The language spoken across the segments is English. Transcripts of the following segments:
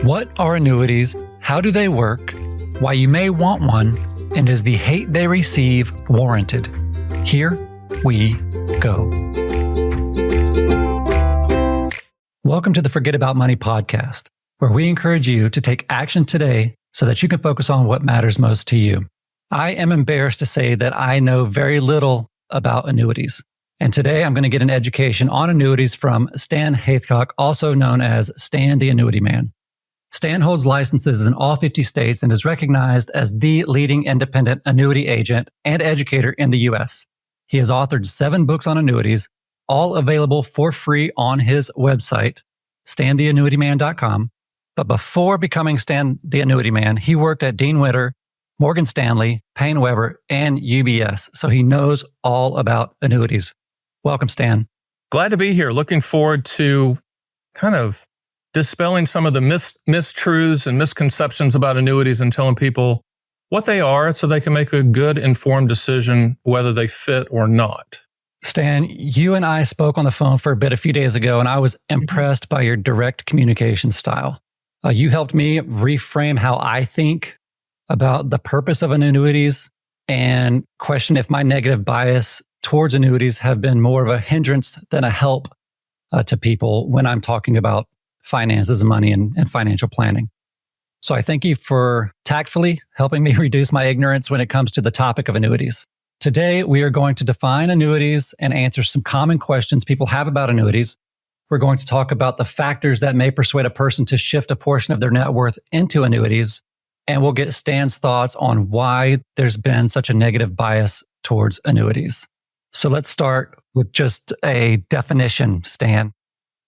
What are annuities? How do they work? Why you may want one? And is the hate they receive warranted? Here we go. Welcome to the Forget About Money podcast, where we encourage you to take action today so that you can focus on what matters most to you. I am embarrassed to say that I know very little about annuities. And today I'm going to get an education on annuities from Stan Haithcock, also known as Stan the Annuity Man. Stan holds licenses in all 50 states and is recognized as the leading independent annuity agent and educator in the U.S. He has authored 7 books on annuities, all available for free on his website, stantheannuityman.com. But before becoming Stan the Annuity Man, he worked at Dean Witter, Morgan Stanley, Payne Weber, and UBS, so he knows all about annuities. Welcome, Stan. Glad to be here. Looking forward to kind of dispelling some of the mistruths and misconceptions about annuities and telling people what they are so they can make a good, informed decision whether they fit or not. Stan, you and I spoke on the phone for a bit a few days ago, and I was impressed by your direct communication style. You helped me reframe how I think about the purpose of annuities and question if my negative bias towards annuities have been more of a hindrance than a help to people when I'm talking about finances and money and financial planning. So I thank you for tactfully helping me reduce my ignorance when it comes to the topic of annuities. Today, we are going to define annuities and answer some common questions people have about annuities. We're going to talk about the factors that may persuade a person to shift a portion of their net worth into annuities. And we'll get Stan's thoughts on why there's been such a negative bias towards annuities. So let's start with just a definition, Stan.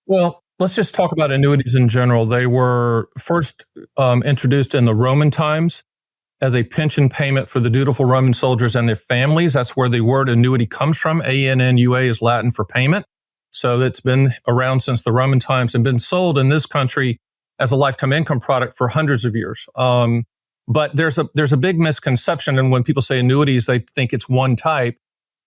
Well, let's just talk about annuities in general. They were first introduced in the Roman times as a pension payment for the dutiful Roman soldiers and their families. That's where the word annuity comes from. A-N-N-U-A is Latin for payment. So it's been around since the Roman times and been sold in this country as a lifetime income product for hundreds of years. But there's a big misconception. And when people say annuities, they think it's one type.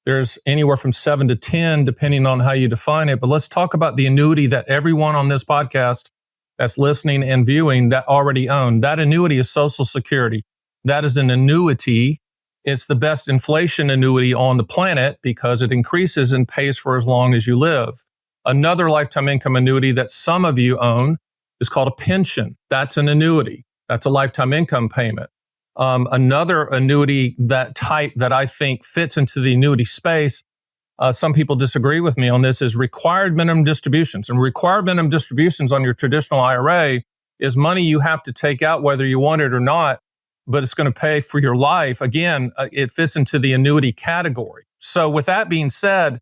There's anywhere from 7 to 10, depending on how you define it. But let's talk about the annuity that everyone on this podcast that's listening and viewing that already own. That annuity is Social Security. That is an annuity. It's the best inflation annuity on the planet because it increases and pays for as long as you live. Another lifetime income annuity that some of you own is called a pension. That's an annuity. That's a lifetime income payment. Another annuity that type that I think fits into the annuity space, some people disagree with me on this, is required minimum distributions. And required minimum distributions on your traditional IRA is money you have to take out whether you want it or not, but it's going to pay for your life. Again, it fits into the annuity category. So with that being said,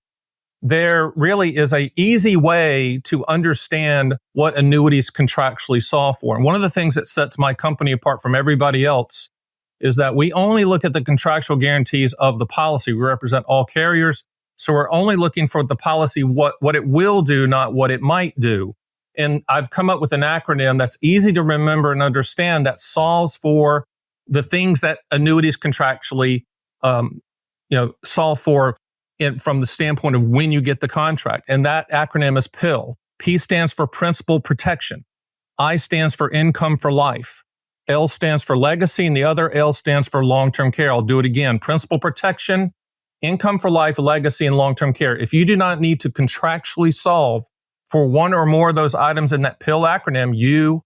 there really is an easy way to understand what annuities contractually solve for. And one of the things that sets my company apart from everybody else is that we only look at the contractual guarantees of the policy. We represent all carriers, so we're only looking for the policy, what it will do, not what it might do. And I've come up with an acronym that's easy to remember and understand that solves for the things that annuities contractually solve for from the standpoint of when you get the contract. And that acronym is PIL. P stands for principal protection. I stands for income for life. L stands for legacy, and the other L stands for long-term care. I'll do it again. Principal protection, income for life, legacy, and long-term care. If you do not need to contractually solve for one or more of those items in that PIL acronym, you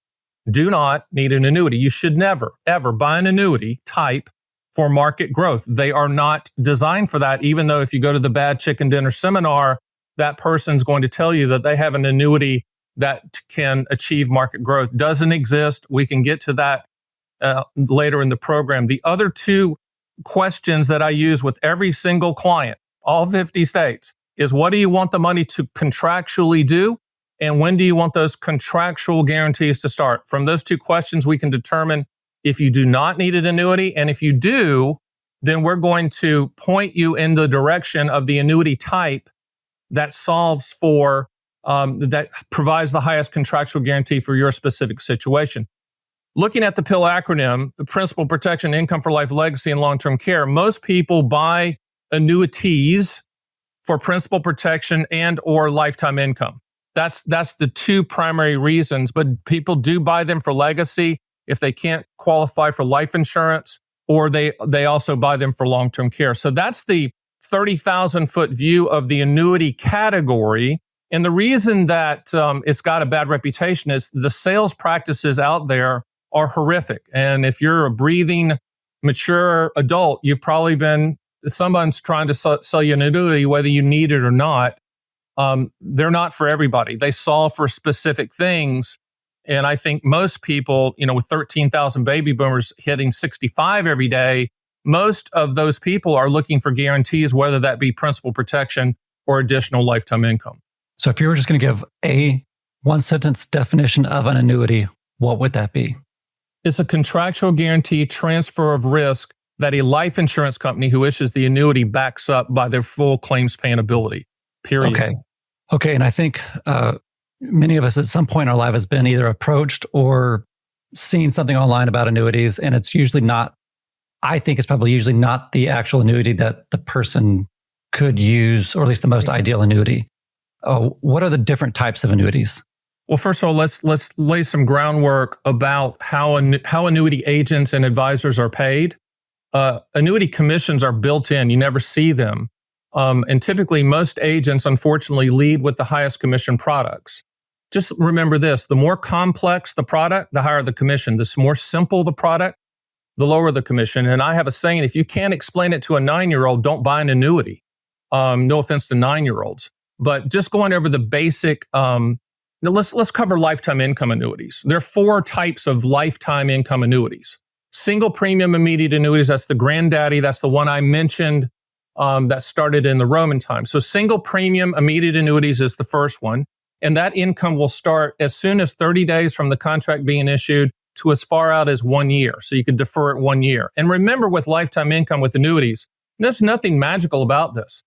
do not need an annuity. You should never, ever buy an annuity type for market growth. They are not designed for that, even though if you go to the Bad Chicken Dinner seminar, that person's going to tell you that they have an annuity that can achieve market growth. Doesn't exist. We can get to that later in the program. The other 2 questions that I use with every single client, all 50 states, is what do you want the money to contractually do? And when do you want those contractual guarantees to start? From those 2 questions, we can determine if you do not need an annuity. And if you do, then we're going to point you in the direction of the annuity type that solves for, that provides the highest contractual guarantee for your specific situation. Looking at the PIL acronym, the principal protection, income for life, legacy, and long-term care, most people buy annuities for principal protection and or lifetime income. That's the two primary reasons, but people do buy them for legacy if they can't qualify for life insurance, or they also buy them for long-term care. So that's the 30,000-foot view of the annuity category. And the reason that it's got a bad reputation is the sales practices out there are horrific. And if you're a breathing, mature adult, you've probably been, someone's trying to sell you an annuity, whether you need it or not. They're not for everybody. They solve for specific things. And I think most people, with 13,000 baby boomers hitting 65 every day, most of those people are looking for guarantees, whether that be principal protection or additional lifetime income. So if you were just going to give a one-sentence definition of an annuity, what would that be? It's a contractual guarantee transfer of risk that a life insurance company who issues the annuity backs up by their full claims paying ability, period. Okay. And I think many of us at some point in our life has been either approached or seen something online about annuities, and it's usually not, I think it's probably usually not the actual annuity that the person could use, or at least the most ideal annuity. What are the different types of annuities? Well, first of all, let's lay some groundwork about how annuity agents and advisors are paid. Annuity commissions are built in. You never see them. And typically, most agents, unfortunately, lead with the highest commission products. Just remember this, the more complex the product, the higher the commission. The more simple the product, the lower the commission. And I have a saying, if you can't explain it to a 9-year-old, don't buy an annuity. No offense to 9-year-olds. But just going over the basic, let's cover lifetime income annuities. There are 4 types of lifetime income annuities. Single premium immediate annuities, that's the granddaddy. That's the one I mentioned that started in the Roman times. So single premium immediate annuities is the first one. And that income will start as soon as 30 days from the contract being issued to as far out as 1 year. So you could defer it 1 year. And remember, with lifetime income with annuities, there's nothing magical about this.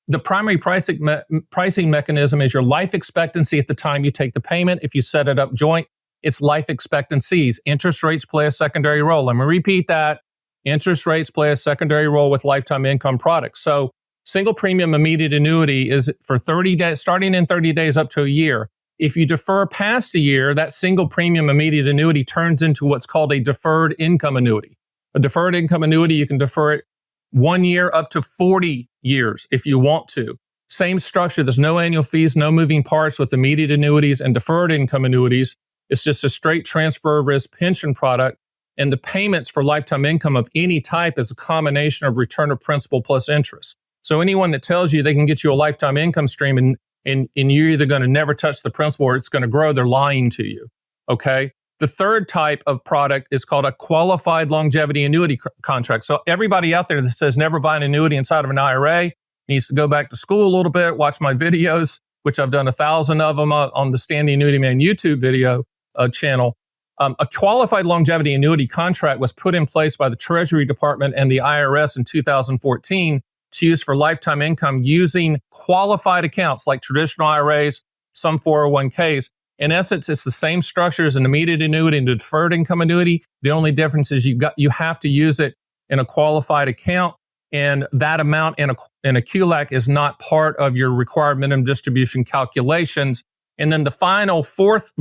The primary pricing mechanism is your life expectancy at the time you take the payment. If you set it up joint, it's life expectancies. Interest rates play a secondary role. Let me repeat that. Interest rates play a secondary role with lifetime income products. So single premium immediate annuity is for 30 days, starting in 30 days up to a year. If you defer past a year, that single premium immediate annuity turns into what's called a deferred income annuity. A deferred income annuity, you can defer it 1 year up to 40 years if you want to. Same structure. There's no annual fees, no moving parts with immediate annuities and deferred income annuities. It's just a straight transfer of risk pension product. And the payments for lifetime income of any type is a combination of return of principal plus interest. So anyone that tells you they can get you a lifetime income stream and you're either going to never touch the principal or it's going to grow, they're lying to you. Okay? The third type of product is called a qualified longevity annuity contract. So everybody out there that says never buy an annuity inside of an IRA needs to go back to school a little bit, watch my videos, which I've done 1,000 of them on the Stan the Annuity Man YouTube video channel. A qualified longevity annuity contract was put in place by the Treasury Department and the IRS in 2014 to use for lifetime income using qualified accounts like traditional IRAs, some 401ks. In essence, it's the same structure as an immediate annuity and a deferred income annuity. The only difference is you have to use it in a qualified account, and that amount in a QLAC is not part of your required minimum distribution calculations. And then the final fourth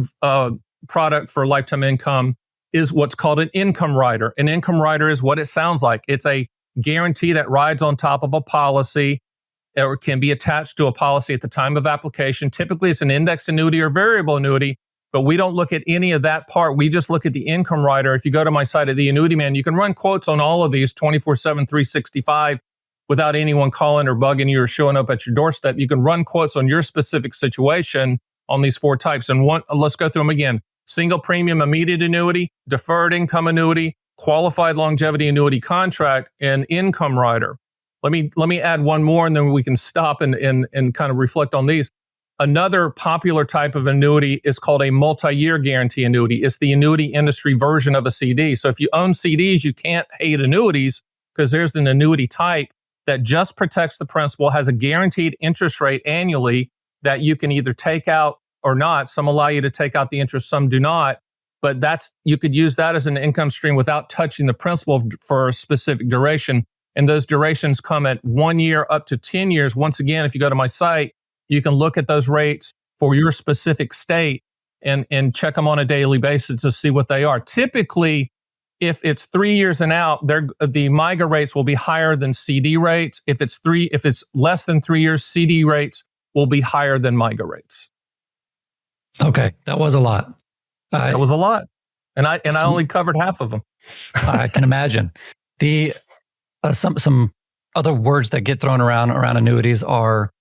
product for lifetime income is what's called an income rider. An income rider is what it sounds like. It's a guarantee that rides on top of a policy or can be attached to a policy at the time of application. Typically, it's an index annuity or variable annuity, but we don't look at any of that part. We just look at the income rider. If you go to my site at The Annuity Man, you can run quotes on all of these 24/7, 365 without anyone calling or bugging you or showing up at your doorstep. You can run quotes on your specific situation on these 4 types. And let's go through them again. Single premium immediate annuity, deferred income annuity, qualified longevity annuity contract, and income rider. Let me add one more, and then we can stop and kind of reflect on these. Another popular type of annuity is called a multi-year guarantee annuity. It's the annuity industry version of a CD. So if you own CDs, you can't hate annuities because there's an annuity type that just protects the principal, has a guaranteed interest rate annually that you can either take out or not. Some allow you to take out the interest, some do not. But you could use that as an income stream without touching the principal for a specific duration. And those durations come at 1 year up to 10 years. Once again, if you go to my site, you can look at those rates. for your specific state and check them on a daily basis to see what they are. Typically, if it's 3 years and out, the MYGA rates will be higher than CD rates. If it's less than 3 years, CD rates will be higher than MYGA rates. Okay, that was a lot. That was a lot, and I only covered half of them. I can imagine. Some other words that get thrown around annuities are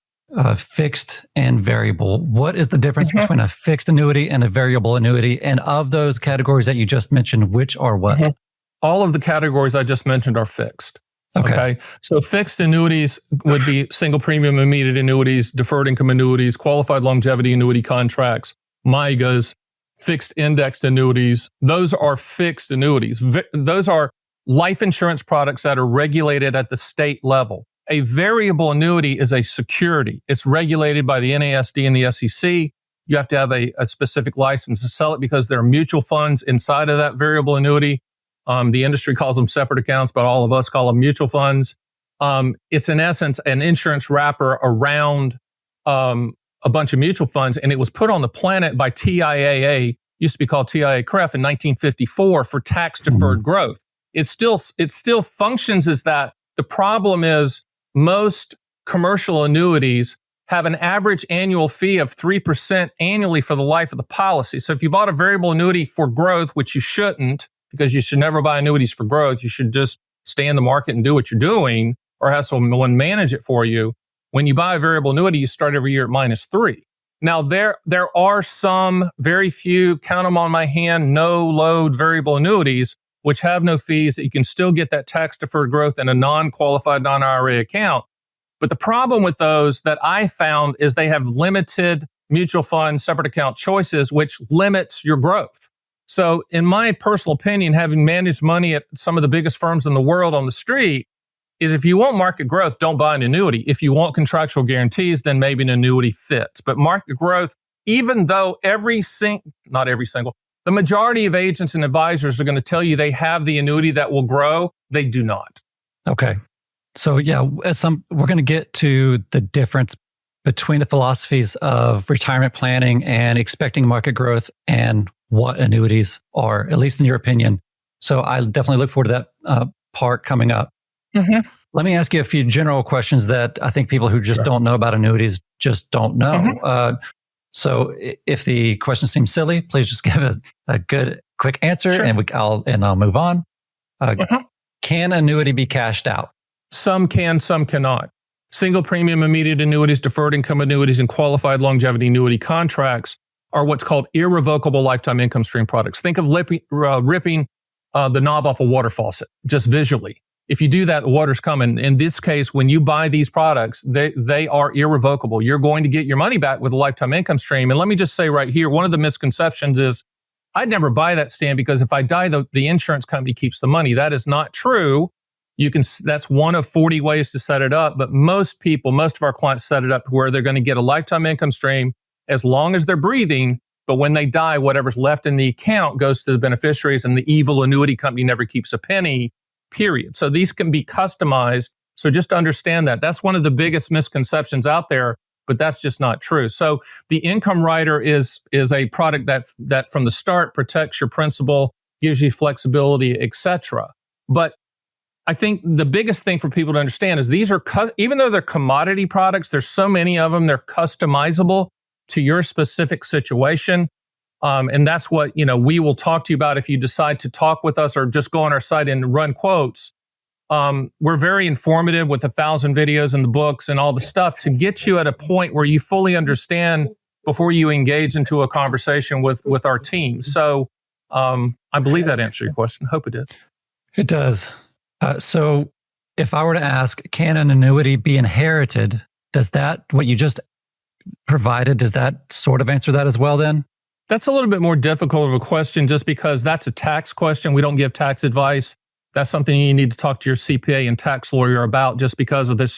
fixed and variable. What is the difference between a fixed annuity and a variable annuity? And of those categories that you just mentioned, which are what? All of the categories I just mentioned are fixed. Okay. So fixed annuities would be single premium immediate annuities, deferred income annuities, qualified longevity annuity contracts, MYGAs, fixed indexed annuities. Those are fixed annuities. Those are life insurance products that are regulated at the state level. A variable annuity is a security. It's regulated by the NASD and the SEC. You have to have a specific license to sell it because there are mutual funds inside of that variable annuity. The industry calls them separate accounts, but all of us call them mutual funds. It's in essence an insurance wrapper around a bunch of mutual funds, and it was put on the planet by TIAA, used to be called TIAA-CREF in 1954 for tax deferred growth. It still functions as that. The problem is most commercial annuities have an average annual fee of 3% annually for the life of the policy. So if you bought a variable annuity for growth, which you shouldn't, because you should never buy annuities for growth, you should just stay in the market and do what you're doing or have someone manage it for you. When you buy a variable annuity, you start every year at -3. Now, there are some, very few, count them on my hand, no load variable annuities, which have no fees, that you can still get that tax deferred growth in a non-qualified non-IRA account. But the problem with those that I found is they have limited mutual fund separate account choices, which limits your growth. So in my personal opinion, having managed money at some of the biggest firms in the world on the street, is if you want market growth, don't buy an annuity. If you want contractual guarantees, then maybe an annuity fits. But market growth, even though not every single, the majority of agents and advisors are going to tell you they have the annuity that will grow, they do not. Okay. So yeah, we're going to get to the difference between the philosophies of retirement planning and expecting market growth and what annuities are, at least in your opinion. So I definitely look forward to that part coming up. Let me ask you a few general questions that I think people who just don't know about annuities just don't know. So if the question seems silly, please just give a good, quick answer, and I'll move on. Can annuity be cashed out? Some can, some cannot. Single premium immediate annuities, deferred income annuities, and qualified longevity annuity contracts are what's called irrevocable lifetime income stream products. Think of ripping the knob off a water faucet, just visually. If you do that, the water's coming. In this case, when you buy these products, they are irrevocable. You're going to get your money back with a lifetime income stream. And let me just say right here, one of the misconceptions is, I'd never buy that, Stan, because if I die, the insurance company keeps the money. That is not true. That's one of 40 ways to set it up. But most of our clients set it up where they're going to get a lifetime income stream as long as they're breathing. But when they die, whatever's left in the account goes to the beneficiaries, and the evil annuity company never keeps a penny. Period. So these can be customized. So just understand that. That's one of the biggest misconceptions out there, but that's just not true. So the income rider is a product that from the start protects your principal, gives you flexibility, etc. But I think the biggest thing for people to understand is these are, even though they're commodity products, there's so many of them, they're customizable to your specific situation. And that's what, we will talk to you about if you decide to talk with us or just go on our site and run quotes. We're very informative with 1,000 videos and the books and all the stuff to get you at a point where you fully understand before you engage into a conversation with our team. So I believe that answered your question. Hope it did. It does. So if I were to ask, can an annuity be inherited? Does that, what you just provided, does that sort of answer that as well then? That's a little bit more difficult of a question just because that's a tax question. We don't give tax advice. That's something you need to talk to your CPA and tax lawyer about just because of the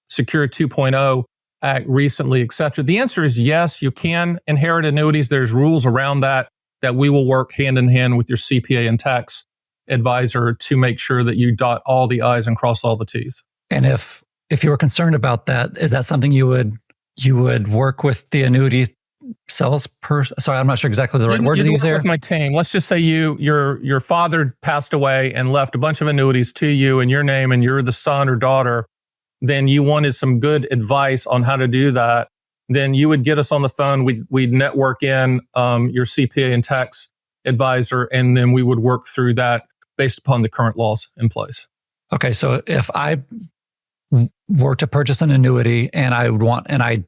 Secure 2.0 Act recently, et cetera. The answer is yes, you can inherit annuities. There's rules around that we will work hand in hand with your CPA and tax advisor to make sure that you dot all the I's and cross all the T's. And if you were concerned about that, is that something you would work with the annuity salesperson. Sorry, I'm not sure exactly the right word to use there. With my team, let's just say your father passed away and left a bunch of annuities to you in your name, and you're the son or daughter. Then you wanted some good advice on how to do that. Then you would get us on the phone. We'd network in your CPA and tax advisor, and then we would work through that based upon the current laws in place. Okay, so if I were to purchase an annuity and I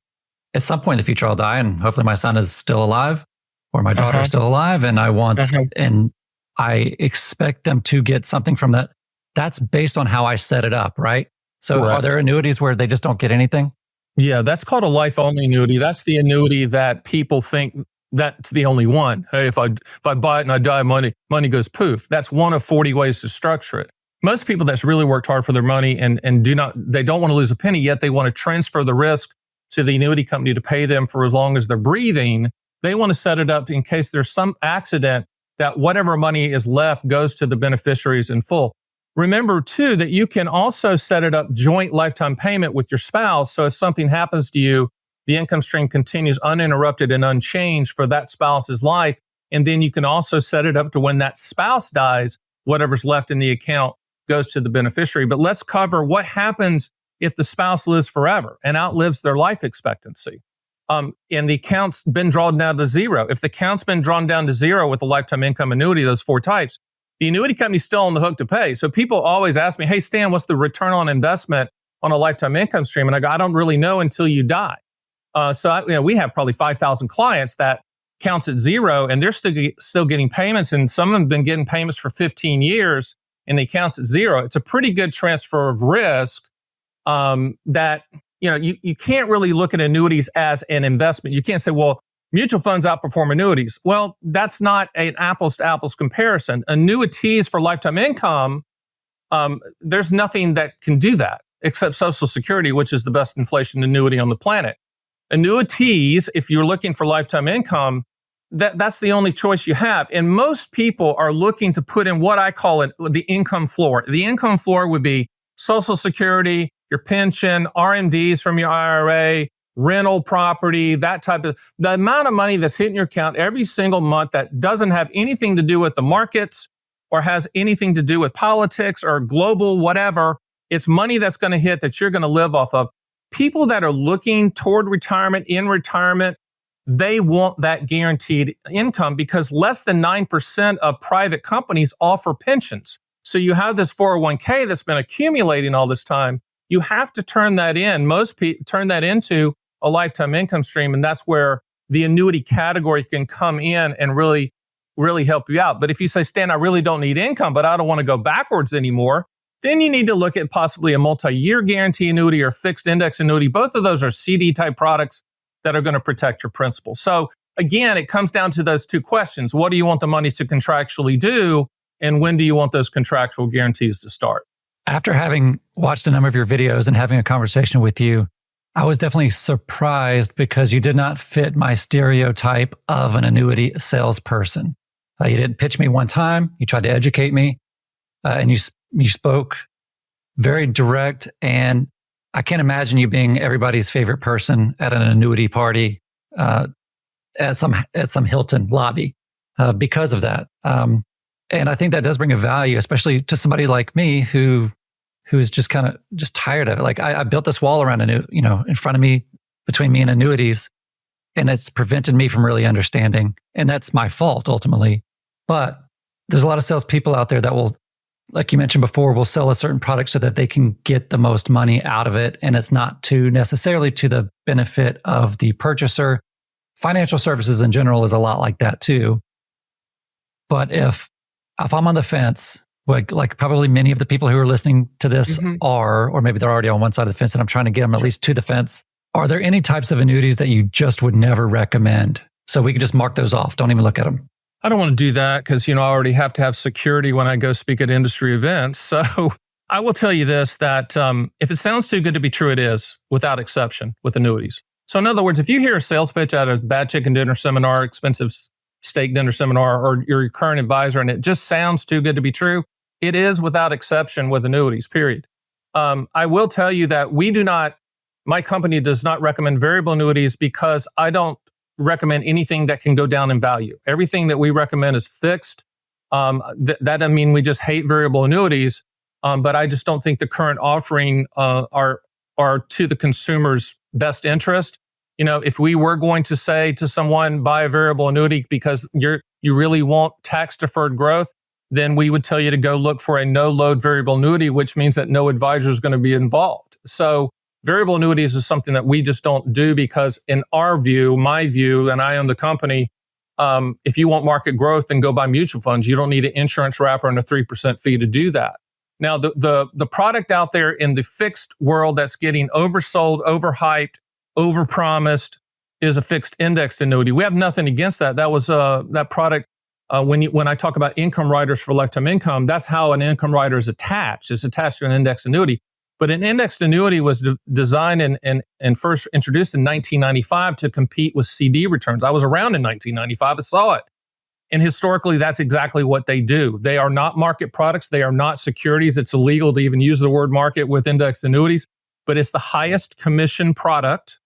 at some point in the future I'll die, and hopefully my son is still alive or my daughter is still alive, and and I expect them to get something from that. That's based on how I set it up, right? So Correct. Are there annuities where they just don't get anything? Yeah, that's called a life-only annuity. That's the annuity that people think that's the only one. Hey, if I buy it and I die, money goes poof. That's one of 40 ways to structure it. Most people that's really worked hard for their money and they don't want to lose a penny, yet they want to transfer the risk to the annuity company to pay them for as long as they're breathing. They want to set it up in case there's some accident that whatever money is left goes to the beneficiaries in full. Remember, too, that you can also set it up joint lifetime payment with your spouse. So if something happens to you, the income stream continues uninterrupted and unchanged for that spouse's life. And then you can also set it up to when that spouse dies, whatever's left in the account goes to the beneficiary. But let's cover what happens if the spouse lives forever and outlives their life expectancy. And the account's been drawn down to zero. If the account's been drawn down to zero with a lifetime income annuity, those 4 types, the annuity company's still on the hook to pay. So people always ask me, hey, Stan, what's the return on investment on a lifetime income stream? And I go, I don't really know until you die. We have probably 5,000 clients that counts at zero, and they're still getting payments. And some of them have been getting payments for 15 years, and they counts at zero. It's a pretty good transfer of risk that, you can't really look at annuities as an investment. You can't say, well, mutual funds outperform annuities. Well, that's not an apples to apples comparison. Annuities for lifetime income, there's nothing that can do that except Social Security, which is the best inflation annuity on the planet. Annuities, if you're looking for lifetime income, that's the only choice you have. And most people are looking to put in what I call the income floor. The income floor would be Social Security, your pension, RMDs from your IRA, rental property, that type of, the amount of money that's hitting your account every single month that doesn't have anything to do with the markets or has anything to do with politics or global whatever. It's money that's going to hit that you're going to live off of. People that are looking toward retirement, in retirement, they want that guaranteed income because less than 9% of private companies offer pensions. So you have this 401k that's been accumulating all this time. You have to turn that in. Most people turn that into a lifetime income stream, and that's where the annuity category can come in and really, really help you out. But if you say, Stan, I really don't need income, but I don't want to go backwards anymore, then you need to look at possibly a multi-year guarantee annuity or fixed index annuity. Both of those are CD type products that are going to protect your principal. So again, it comes down to those 2 questions. What do you want the money to contractually do? And when do you want those contractual guarantees to start? After having watched a number of your videos and having a conversation with you, I was definitely surprised because you did not fit my stereotype of an annuity salesperson. You didn't pitch me one time. You tried to educate me, and you spoke very direct. And I can't imagine you being everybody's favorite person at an annuity party at some Hilton lobby because of that. And I think that does bring a value, especially to somebody like me who's just kind of just tired of it. Like I built this wall around in front of me, between me and annuities, and it's prevented me from really understanding. And that's my fault ultimately. But there's a lot of salespeople out there that will, like you mentioned before, will sell a certain product so that they can get the most money out of it. And it's not necessarily to the benefit of the purchaser. Financial services in general is a lot like that too. But if I'm on the fence, like probably many of the people who are listening to this are, or maybe they're already on one side of the fence and I'm trying to get them at least to the fence, are there any types of annuities that you just would never recommend? So we could just mark those off. Don't even look at them. I don't want to do that because, I already have to have security when I go speak at industry events. So I will tell you this, that if it sounds too good to be true, it is, without exception, with annuities. So in other words, if you hear a sales pitch at a bad chicken dinner seminar, expensive steak dinner seminar, or your current advisor, and it just sounds too good to be true, it is without exception with annuities, period. I will tell you that my company does not recommend variable annuities because I don't recommend anything that can go down in value. Everything that we recommend is fixed. That doesn't mean we just hate variable annuities, but I just don't think the current offering are to the consumer's best interest. If we were going to say to someone, buy a variable annuity because you really want tax deferred growth, then we would tell you to go look for a no load variable annuity, which means that no advisor is going to be involved. So variable annuities is something that we just don't do because in our view, my view, and I own the company, if you want market growth, then go buy mutual funds. You don't need an insurance wrapper and a 3% fee to do that. Now, the product out there in the fixed world that's getting oversold, overhyped, overpromised is a fixed indexed annuity. We have nothing against that. That was that product. When I talk about income riders for lifetime income, that's how an income rider is attached. It's attached to an indexed annuity. But an indexed annuity was designed and first introduced in 1995 to compete with CD returns. I was around in 1995. I saw it. And historically, that's exactly what they do. They are not market products. They are not securities. It's illegal to even use the word market with indexed annuities. But it's the highest commission product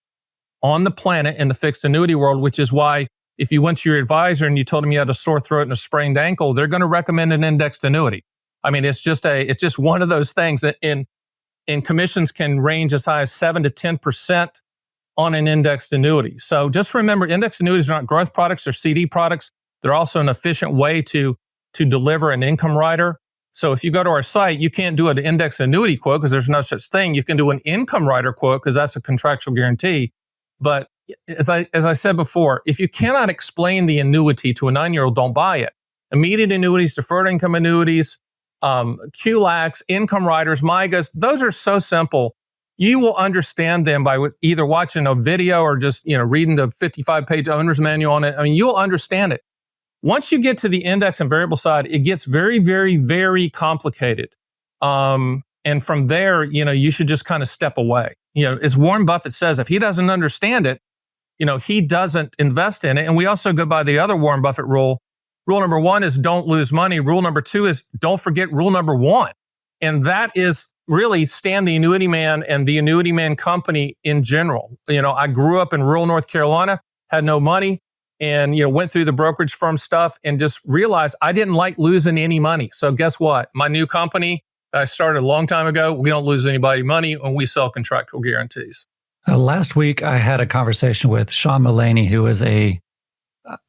on the planet in the fixed annuity world, which is why if you went to your advisor and you told them you had a sore throat and a sprained ankle, they're going to recommend an indexed annuity. I mean, it's just one of those things that in commissions can range as high as 7 to 10% on an indexed annuity. So just remember, indexed annuities are not growth products or CD products. They're also an efficient way to deliver an income rider. So if you go to our site, you can't do an indexed annuity quote because there's no such thing. You can do an income rider quote because that's a contractual guarantee. But as I said before, if you cannot explain the annuity to a 9-year-old, don't buy it. Immediate annuities, deferred income annuities, QLACs, income riders, MIGAs, those are so simple. You will understand them by either watching a video or just reading the 55-page owner's manual on it. I mean, you'll understand it. Once you get to the index and variable side, it gets very, very, very complicated. And from there, you should just kind of step away. As Warren Buffett says, if he doesn't understand it, he doesn't invest in it. And we also go by the other Warren Buffett rule. Rule number 1 is don't lose money. Rule number 2 is don't forget rule number 1. And that is really Stan the Annuity Man and the Annuity Man Company in general. I grew up in rural North Carolina, had no money, and went through the brokerage firm stuff and just realized I didn't like losing any money. So guess what? My new company I started a long time ago, we don't lose anybody money when we sell contractual guarantees. Last week, I had a conversation with Sean Mullaney, who is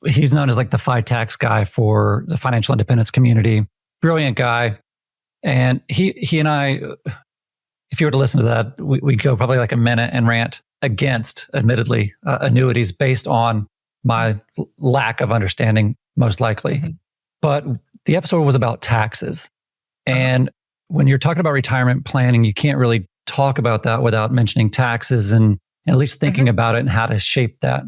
he's known as like the FI-tax guy for the financial independence community. Brilliant guy. And he and I, if you were to listen to that, we'd go probably like a minute and rant against, admittedly, annuities based on my lack of understanding, most likely. Mm-hmm. But the episode was about taxes. And when you're talking about retirement planning, you can't really talk about that without mentioning taxes and at least thinking about it and how to shape that.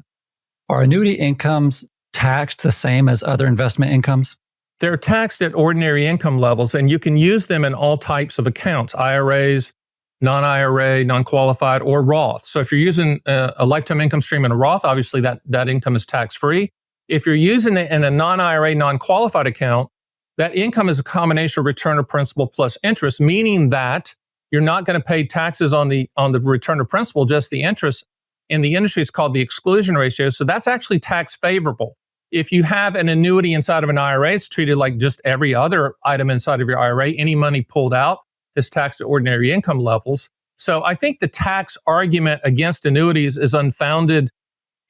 Are annuity incomes taxed the same as other investment incomes? They're taxed at ordinary income levels, and you can use them in all types of accounts, IRAs, non-IRA, non-qualified, or Roth. So if you're using a lifetime income stream in a Roth, obviously that income is tax-free. If you're using it in a non-IRA, non-qualified account, that income is a combination of return of principal plus interest, meaning that you're not going to pay taxes on the return of principal, just the interest. In the industry, it's called the exclusion ratio. So that's actually tax favorable. If you have an annuity inside of an IRA, it's treated like just every other item inside of your IRA. Any money pulled out is taxed at ordinary income levels. So I think the tax argument against annuities is unfounded,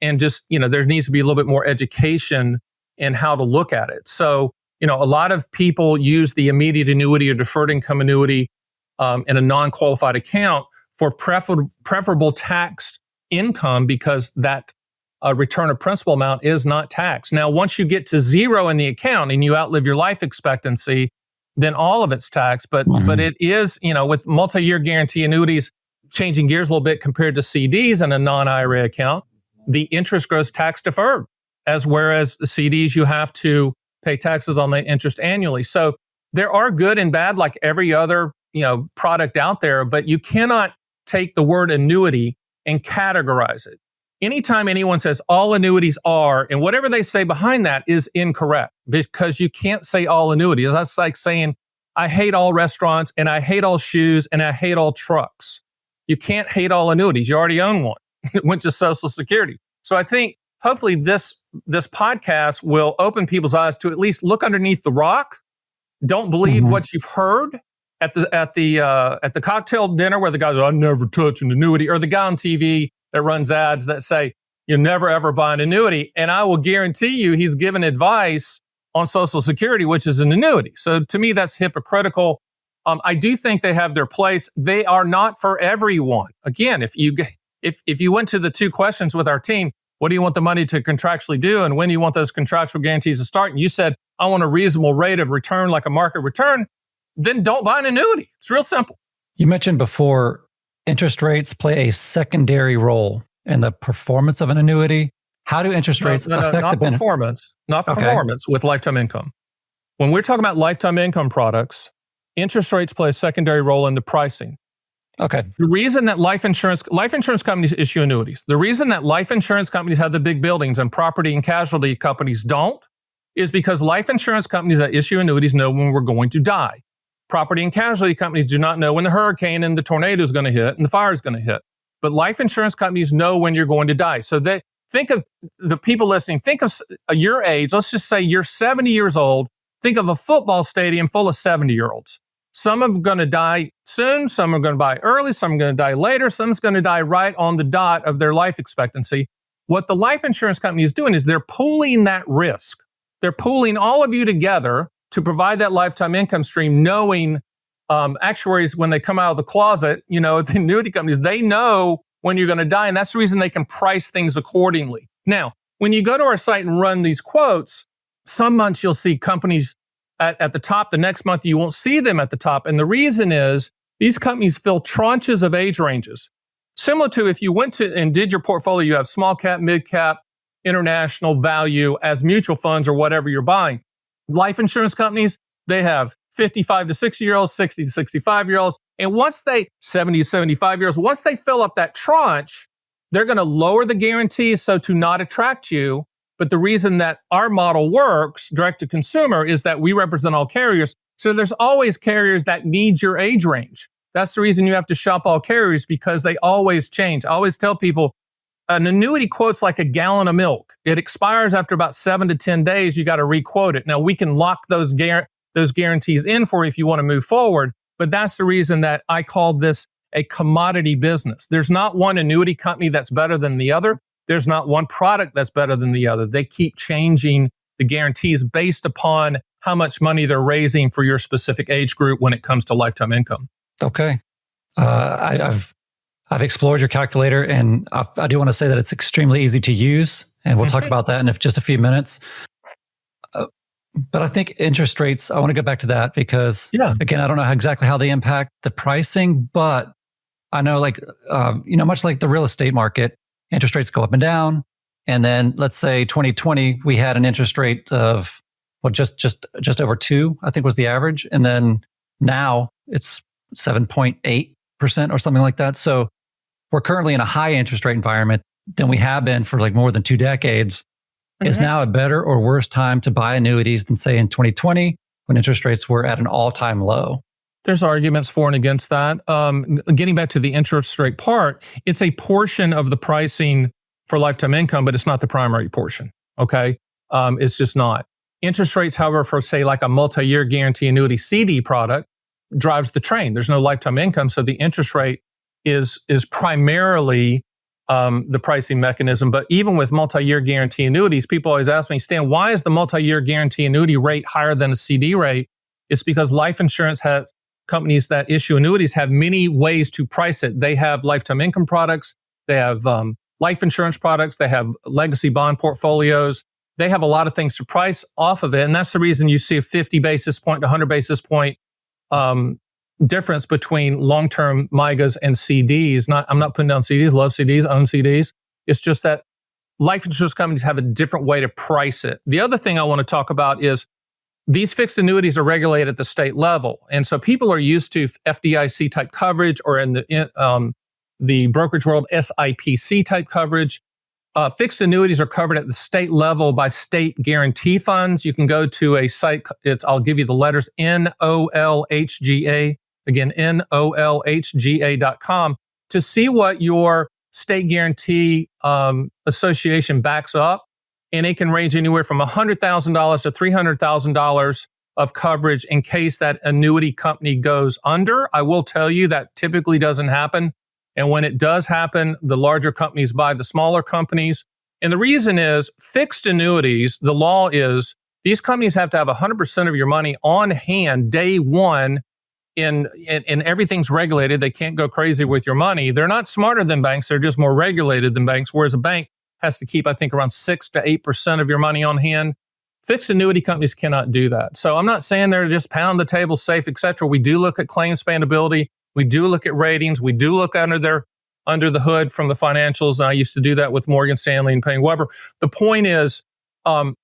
and just, there needs to be a little bit more education in how to look at it. So, a lot of people use the immediate annuity or deferred income annuity in a non-qualified account for preferable taxed income because that return of principal amount is not taxed. Now, once you get to zero in the account and you outlive your life expectancy, then all of it's taxed. But it is, with multi-year guarantee annuities, changing gears a little bit compared to CDs in a non-IRA account, the interest grows tax deferred, whereas the CDs you have to pay taxes on the interest annually. So there are good and bad like every other product out there, but you cannot take the word annuity and categorize it. Anytime anyone says all annuities are, and whatever they say behind that is incorrect, because you can't say all annuities. That's like saying, I hate all restaurants and I hate all shoes and I hate all trucks. You can't hate all annuities. You already own one. It went to Social Security. So I think hopefully this podcast will open people's eyes to at least look underneath the rock. Don't believe what you've heard at the cocktail dinner where the guy goes, "I never touch an annuity," or the guy on TV that runs ads that say, "You never ever buy an annuity." And I will guarantee you he's given advice on Social Security, which is an annuity. So to me, that's hypocritical. I do think they have their place. They are not for everyone. Again, if you went to the 2 questions with our team, what do you want the money to contractually do, and when do you want those contractual guarantees to start? And you said, I want a reasonable rate of return like a market return, then don't buy an annuity. It's real simple. You mentioned before interest rates play a secondary role in the performance of an annuity. How do interest rates affect the benefit? Not performance with lifetime income. When we're talking about lifetime income products, interest rates play a secondary role in the pricing. Okay. The reason that life insurance companies issue annuities, the reason that life insurance companies have the big buildings and property and casualty companies don't, is because life insurance companies that issue annuities know when we're going to die. Property and casualty companies do not know when the hurricane and the tornado is going to hit and the fire is going to hit. But life insurance companies know when you're going to die. So they think of the people listening, think of your age. Let's just say you're 70 years old. Think of a football stadium full of 70-year-olds. Some are going to die soon, some are going to die early, some are going to die later, some's going to die right on the dot of their life expectancy. What the life insurance company is doing is they're pooling that risk. They're pooling all of you together to provide that lifetime income stream, knowing actuaries, when they come out of the closet, the annuity companies, they know when you're going to die, and that's the reason they can price things accordingly. Now, when you go to our site and run these quotes, some months you'll see companies at the top. The next month, you won't see them at the top. And the reason is these companies fill tranches of age ranges. Similar to if you went to and did your portfolio, you have small cap, mid cap, international, value as mutual funds or whatever you're buying. Life insurance companies, they have 55 to 60-year-olds, 60 to 65-year-olds. And once 70 to 75-year-olds, once they fill up that tranche, they're going to lower the guarantees so to not attract you. But the reason that our model works direct to consumer is that we represent all carriers. So there's always carriers that need your age range. That's the reason you have to shop all carriers, because they always change. I always tell people an annuity quote's like a gallon of milk. It expires after about 7 to 10 days. You got to requote it. Now we can lock those guarantees in for you if you want to move forward. But that's the reason that I called this a commodity business. There's not one annuity company that's better than the other. There's not one product that's better than the other. They keep changing the guarantees based upon how much money they're raising for your specific age group when it comes to lifetime income. Okay. I've explored your calculator, and I do want to say that it's extremely easy to use, and we'll talk about that in just a few minutes. But I think interest rates, I want to go back to that because, again, I don't know exactly how they impact the pricing, but I know much like the real estate market, interest rates go up and down. And then let's say 2020, we had an interest rate of, just over 2, I think was the average. And then now it's 7.8% or something like that. So we're currently in a high interest rate environment than we have been for more than 2 decades. Mm-hmm. Is now a better or worse time to buy annuities than say in 2020 when interest rates were at an all-time low? There's arguments for and against that. Getting back to the interest rate part, it's a portion of the pricing for lifetime income, but it's not the primary portion, okay? It's just not. Interest rates, however, for say like a multi-year guarantee annuity CD product drives the train. There's no lifetime income, so the interest rate is primarily the pricing mechanism. But even with multi-year guarantee annuities, people always ask me, Stan, why is the multi-year guarantee annuity rate higher than a CD rate? It's because life insurance has companies that issue annuities have many ways to price it. They have lifetime income products. They have life insurance products. They have legacy bond portfolios. They have a lot of things to price off of it. And that's the reason you see a 50 basis point to 100 basis point difference between long-term MYGAs and CDs. I'm not putting down CDs, love CDs, own CDs. It's just that life insurance companies have a different way to price it. The other thing I want to talk about is these fixed annuities are regulated at the state level. And so people are used to FDIC type coverage, or in the brokerage world, SIPC type coverage. Fixed annuities are covered at the state level by state guarantee funds. You can go to a site, I'll give you the letters, NOLHGA, again, NOLHGA.com, to see what your state guarantee association backs up, and it can range anywhere from $100,000 to $300,000 of coverage in case that annuity company goes under. I will tell you that typically doesn't happen. And when it does happen, the larger companies buy the smaller companies. And the reason is fixed annuities, the law is these companies have to have 100% of your money on hand day one, and everything's regulated. They can't go crazy with your money. They're not smarter than banks. They're just more regulated than banks, whereas a bank has to keep, I think, around 6 to 8% of your money on hand. Fixed annuity companies cannot do that. So I'm not saying they're just pound the table safe, et cetera. We do look at claim expandability. We do look at ratings. We do look under the hood from the financials. And I used to do that with Morgan Stanley and Payne Weber. The point is,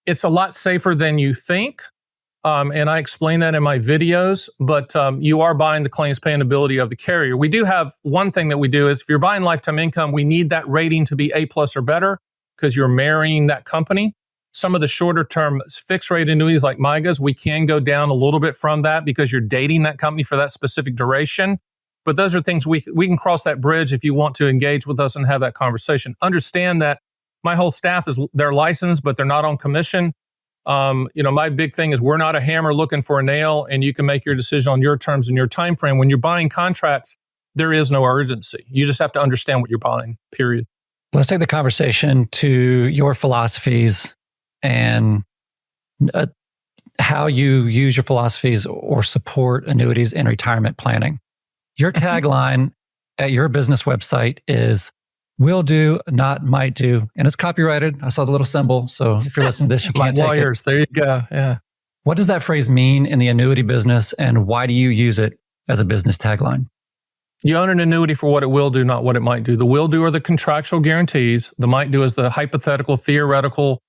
it's a lot safer than you think. And I explain that in my videos, but you are buying the claims payability of the carrier. We do have one thing that we do is if you're buying lifetime income, we need that rating to be A+ or better because you're marrying that company. Some of the shorter term fixed rate annuities like MIGAs, we can go down a little bit from that because you're dating that company for that specific duration. But those are things we can cross that bridge if you want to engage with us and have that conversation. Understand that my whole staff they're licensed, but they're not on commission. My big thing is we're not a hammer looking for a nail, and you can make your decision on your terms and your time frame. When you're buying contracts, there is no urgency. You just have to understand what you're buying, period. Let's take the conversation to your philosophies and how you use your philosophies or support annuities in retirement planning. Your tagline at your business website is will do, not might do. And it's copyrighted. I saw the little symbol. So if you're listening to this, you can't take lawyers, it. There you go. Yeah. What does that phrase mean in the annuity business, and why do you use it as a business tagline? You own an annuity for what it will do, not what it might do. The will do are the contractual guarantees. The might do is the hypothetical, theoretical,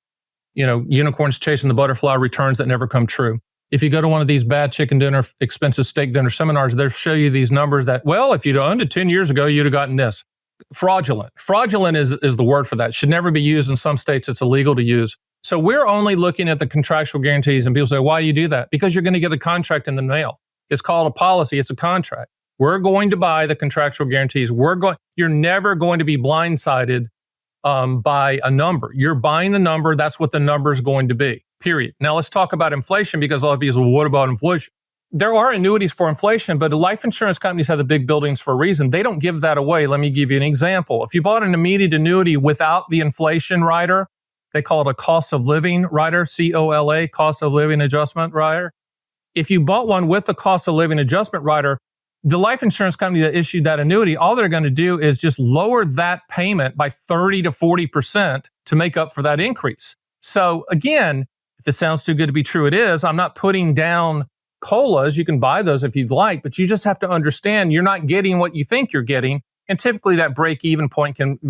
unicorns chasing the butterfly returns that never come true. If you go to one of these bad chicken dinner, expensive steak dinner seminars, they'll show you these numbers that, well, if you'd owned it 10 years ago, you'd have gotten this. Fraudulent. Fraudulent is the word for that. It should never be used. In some states, it's illegal to use. So we're only looking at the contractual guarantees, and people say, why do you do that? Because you're going to get a contract in the mail. It's called a policy. It's a contract. We're going to buy the contractual guarantees. You're never going to be blindsided by a number. You're buying the number. That's what the number is going to be, period. Now let's talk about inflation, because a lot of people say, well, what about inflation? There are annuities for inflation, but the life insurance companies have the big buildings for a reason. They don't give that away. Let me give you an example. If you bought an immediate annuity without the inflation rider, they call it a cost of living rider, COLA, cost of living adjustment rider. If you bought one with the cost of living adjustment rider, the life insurance company that issued that annuity, all they're going to do is just lower that payment by 30 to 40% to make up for that increase. So again, if it sounds too good to be true, it is. I'm not putting down COLAs. You can buy those if you'd like, but you just have to understand you're not getting what you think you're getting. And typically that break-even point can,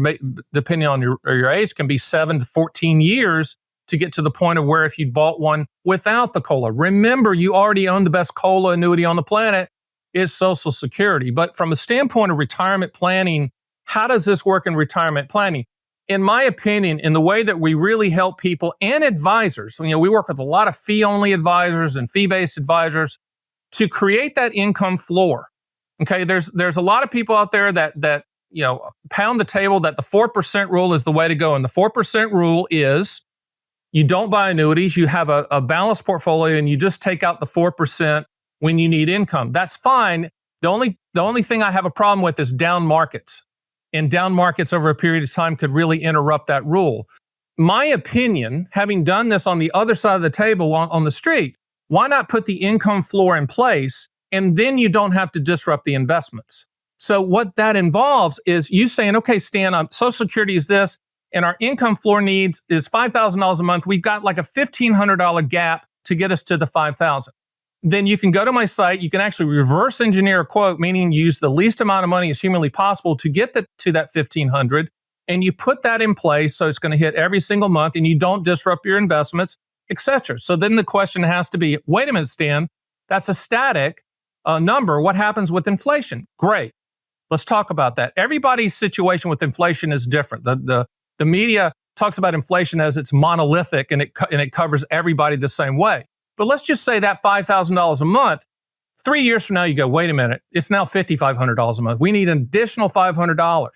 depending on your age, can be 7 to 14 years to get to the point of where if you bought one without the COLA. Remember, you already own the best COLA annuity on the planet, is Social Security. But from a standpoint of retirement planning, how does this work in retirement planning? In my opinion, in the way that we really help people and advisors, we work with a lot of fee-only advisors and fee-based advisors to create that income floor. Okay, there's a lot of people out there that pound the table that the 4% rule is the way to go, and the 4% rule is you don't buy annuities, you have a balanced portfolio, and you just take out the 4% when you need income. That's fine. The only thing I have a problem with is down markets. And down markets over a period of time could really interrupt that rule. My opinion, having done this on the other side of the table on the street, why not put the income floor in place, and then you don't have to disrupt the investments? So what that involves is you saying, okay, Stan, Social Security is this, and our income floor needs is $5,000 a month. We've got like a $1,500 gap to get us to the $5,000. Then you can go to my site. You can actually reverse engineer a quote, meaning use the least amount of money as humanly possible to get to that $1,500. And you put that in place so it's going to hit every single month, and you don't disrupt your investments, etc. So then the question has to be, wait a minute, Stan, that's a static number. What happens with inflation? Great. Let's talk about that. Everybody's situation with inflation is different. The media talks about inflation as it's monolithic and it covers everybody the same way. But let's just say that $5,000 a month, 3 years from now, you go, wait a minute, it's now $5,500 a month. We need an additional $500.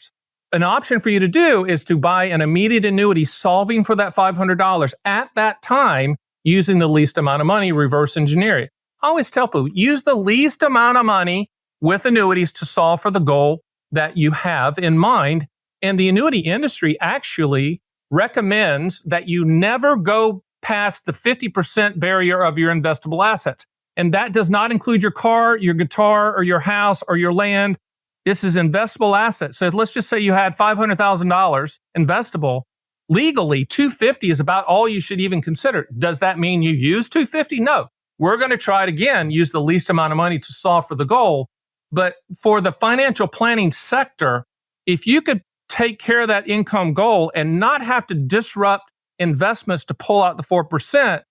an option for you to do is to buy an immediate annuity solving for that $500 at that time using the least amount of money, reverse engineer it. I always tell people, use the least amount of money with annuities to solve for the goal that you have in mind. And the annuity industry actually recommends that you never go past the 50% barrier of your investable assets. And that does not include your car, your guitar, or your house, or your land. This is investable assets. So let's just say you had $500,000 investable. Legally, $250 is about all you should even consider. Does that mean you use $250? No. We're going to try it again, use the least amount of money to solve for the goal. But for the financial planning sector, if you could take care of that income goal and not have to disrupt investments to pull out the 4%,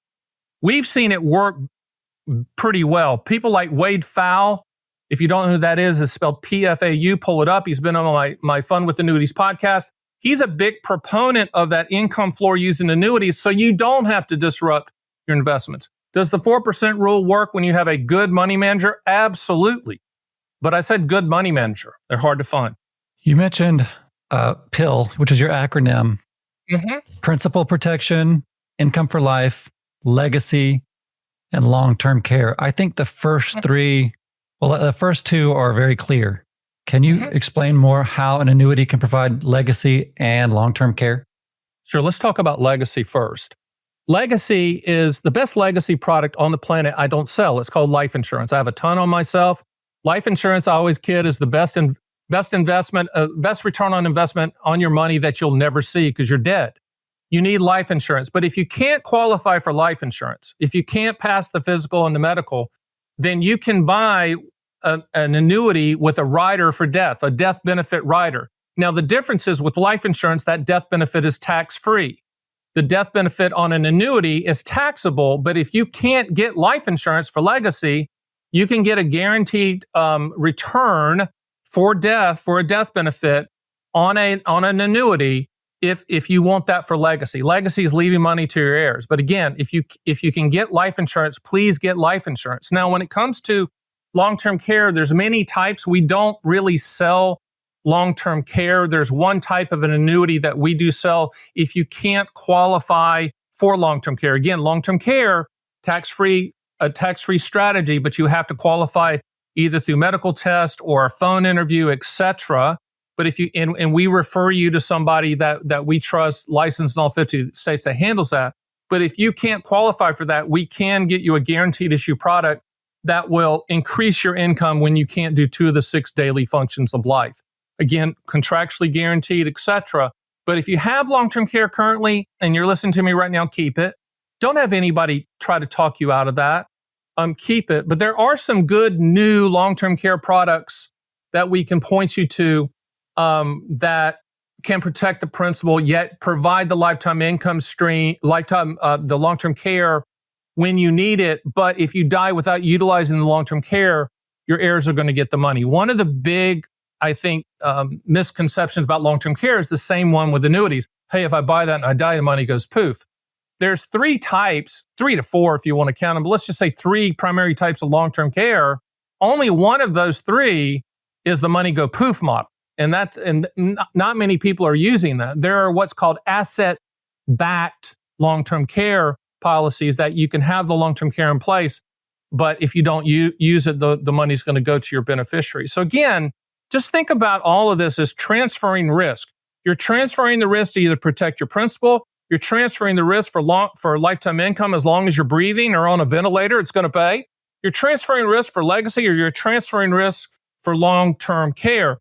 we've seen it work pretty well. People like Wade Pfau, if you don't know who that is, it's spelled P-F-A-U, pull it up. He's been on my Fun with Annuities podcast. He's a big proponent of that income floor using annuities so you don't have to disrupt your investments. Does the 4% rule work when you have a good money manager? Absolutely. But I said good money manager. They're hard to find. You mentioned PIL, which is your acronym. Principal protection, income for life, legacy, and long-term care. I think the first three, the first two are very clear. Can you explain more how an annuity can provide legacy and long-term care? Sure. Let's talk about legacy first. Legacy is the best legacy product on the planet I don't sell. It's called life insurance. I have a ton on myself. Life insurance, I always kid, is the best investment, best return on investment on your money that you'll never see because you're dead. You need life insurance. But if you can't qualify for life insurance, if you can't pass the physical and the medical, then you can buy an annuity with a rider for death, a death benefit rider. Now, the difference is with life insurance, that death benefit is tax-free. The death benefit on an annuity is taxable, but if you can't get life insurance for legacy, you can get a guaranteed return for death, for a death benefit on an annuity if you want that for legacy. Legacy is leaving money to your heirs. But again, if you can get life insurance, please get life insurance. Now, when it comes to long-term care, there's many types. We don't really sell long-term care. There's one type of an annuity that we do sell if you can't qualify for long-term care. Again, long-term care, a tax-free strategy, but you have to qualify either through medical test or a phone interview, etc. But if you and we refer you to somebody that we trust, licensed in all 50 states that handles that. But if you can't qualify for that, we can get you a guaranteed issue product that will increase your income when you can't do 2 of the 6 daily functions of life. Again, contractually guaranteed, etc. But if you have long-term care currently and you're listening to me right now, keep it. Don't have anybody try to talk you out of that. Keep it. But there are some good new long-term care products that we can point you to that can protect the principal, yet provide the lifetime income stream, the long-term care when you need it. But if you die without utilizing the long-term care, your heirs are going to get the money. One of the big, I think, misconceptions about long-term care is the same one with annuities. Hey, if I buy that and I die, the money goes poof. There's 3 types, 3 to 4 if you want to count them, but let's just say 3 primary types of long-term care. Only one of those 3 is the money go poof model. And not many people are using that. There are what's called asset-backed long-term care policies that you can have the long-term care in place, but if you don't use it, the money's going to go to your beneficiary. So again, just think about all of this as transferring risk. You're transferring the risk to either protect your principal, you're transferring the risk for lifetime income as long as you're breathing or on a ventilator, it's going to pay. You're transferring risk for legacy or you're transferring risk for long-term care.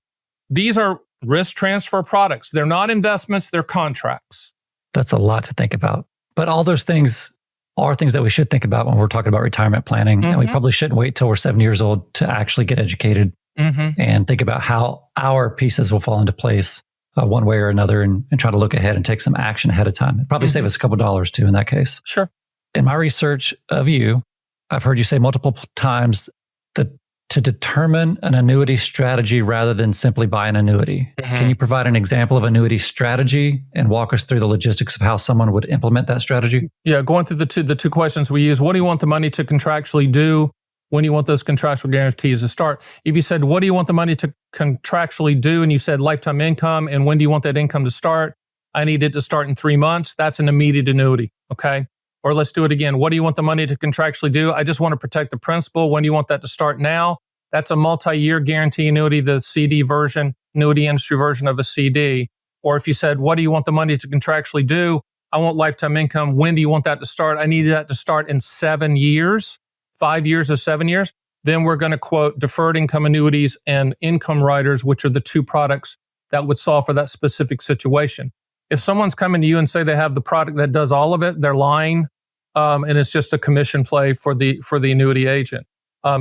These are risk transfer products. They're not investments, they're contracts. That's a lot to think about. But all those things are things that we should think about when we're talking about retirement planning. And we probably shouldn't wait till we're 70 years old to actually get educated and think about how our pieces will fall into place one way or another and try to look ahead and take some action ahead of time. It'd probably save us a couple dollars too in that case. Sure. In my research of you, I've heard you say multiple times that to determine an annuity strategy rather than simply buy an annuity. Can you provide an example of annuity strategy and walk us through the logistics of how someone would implement that strategy? Yeah, going through the two questions we use. What do you want the money to contractually do? when do you want those contractual guarantees to start? If you said, what do you want the money to contractually do? And you said lifetime income, and when do you want that income to start? I need it to start in 3 months. That's an immediate annuity, okay? Or let's do it again. What do you want the money to contractually do? I just want to protect the principal. When do you want that to start now? That's a multi-year guarantee annuity, the CD version, annuity industry version of a CD. Or if you said, what do you want the money to contractually do? I want lifetime income. When do you want that to start? I need that to start in 7 years, 5 years or 7 years. Then we're going to quote deferred income annuities and income riders, which are the two products that would solve for that specific situation. If someone's coming to you and say they have the product that does all of it, they're lying, and it's just a commission play for the annuity agent.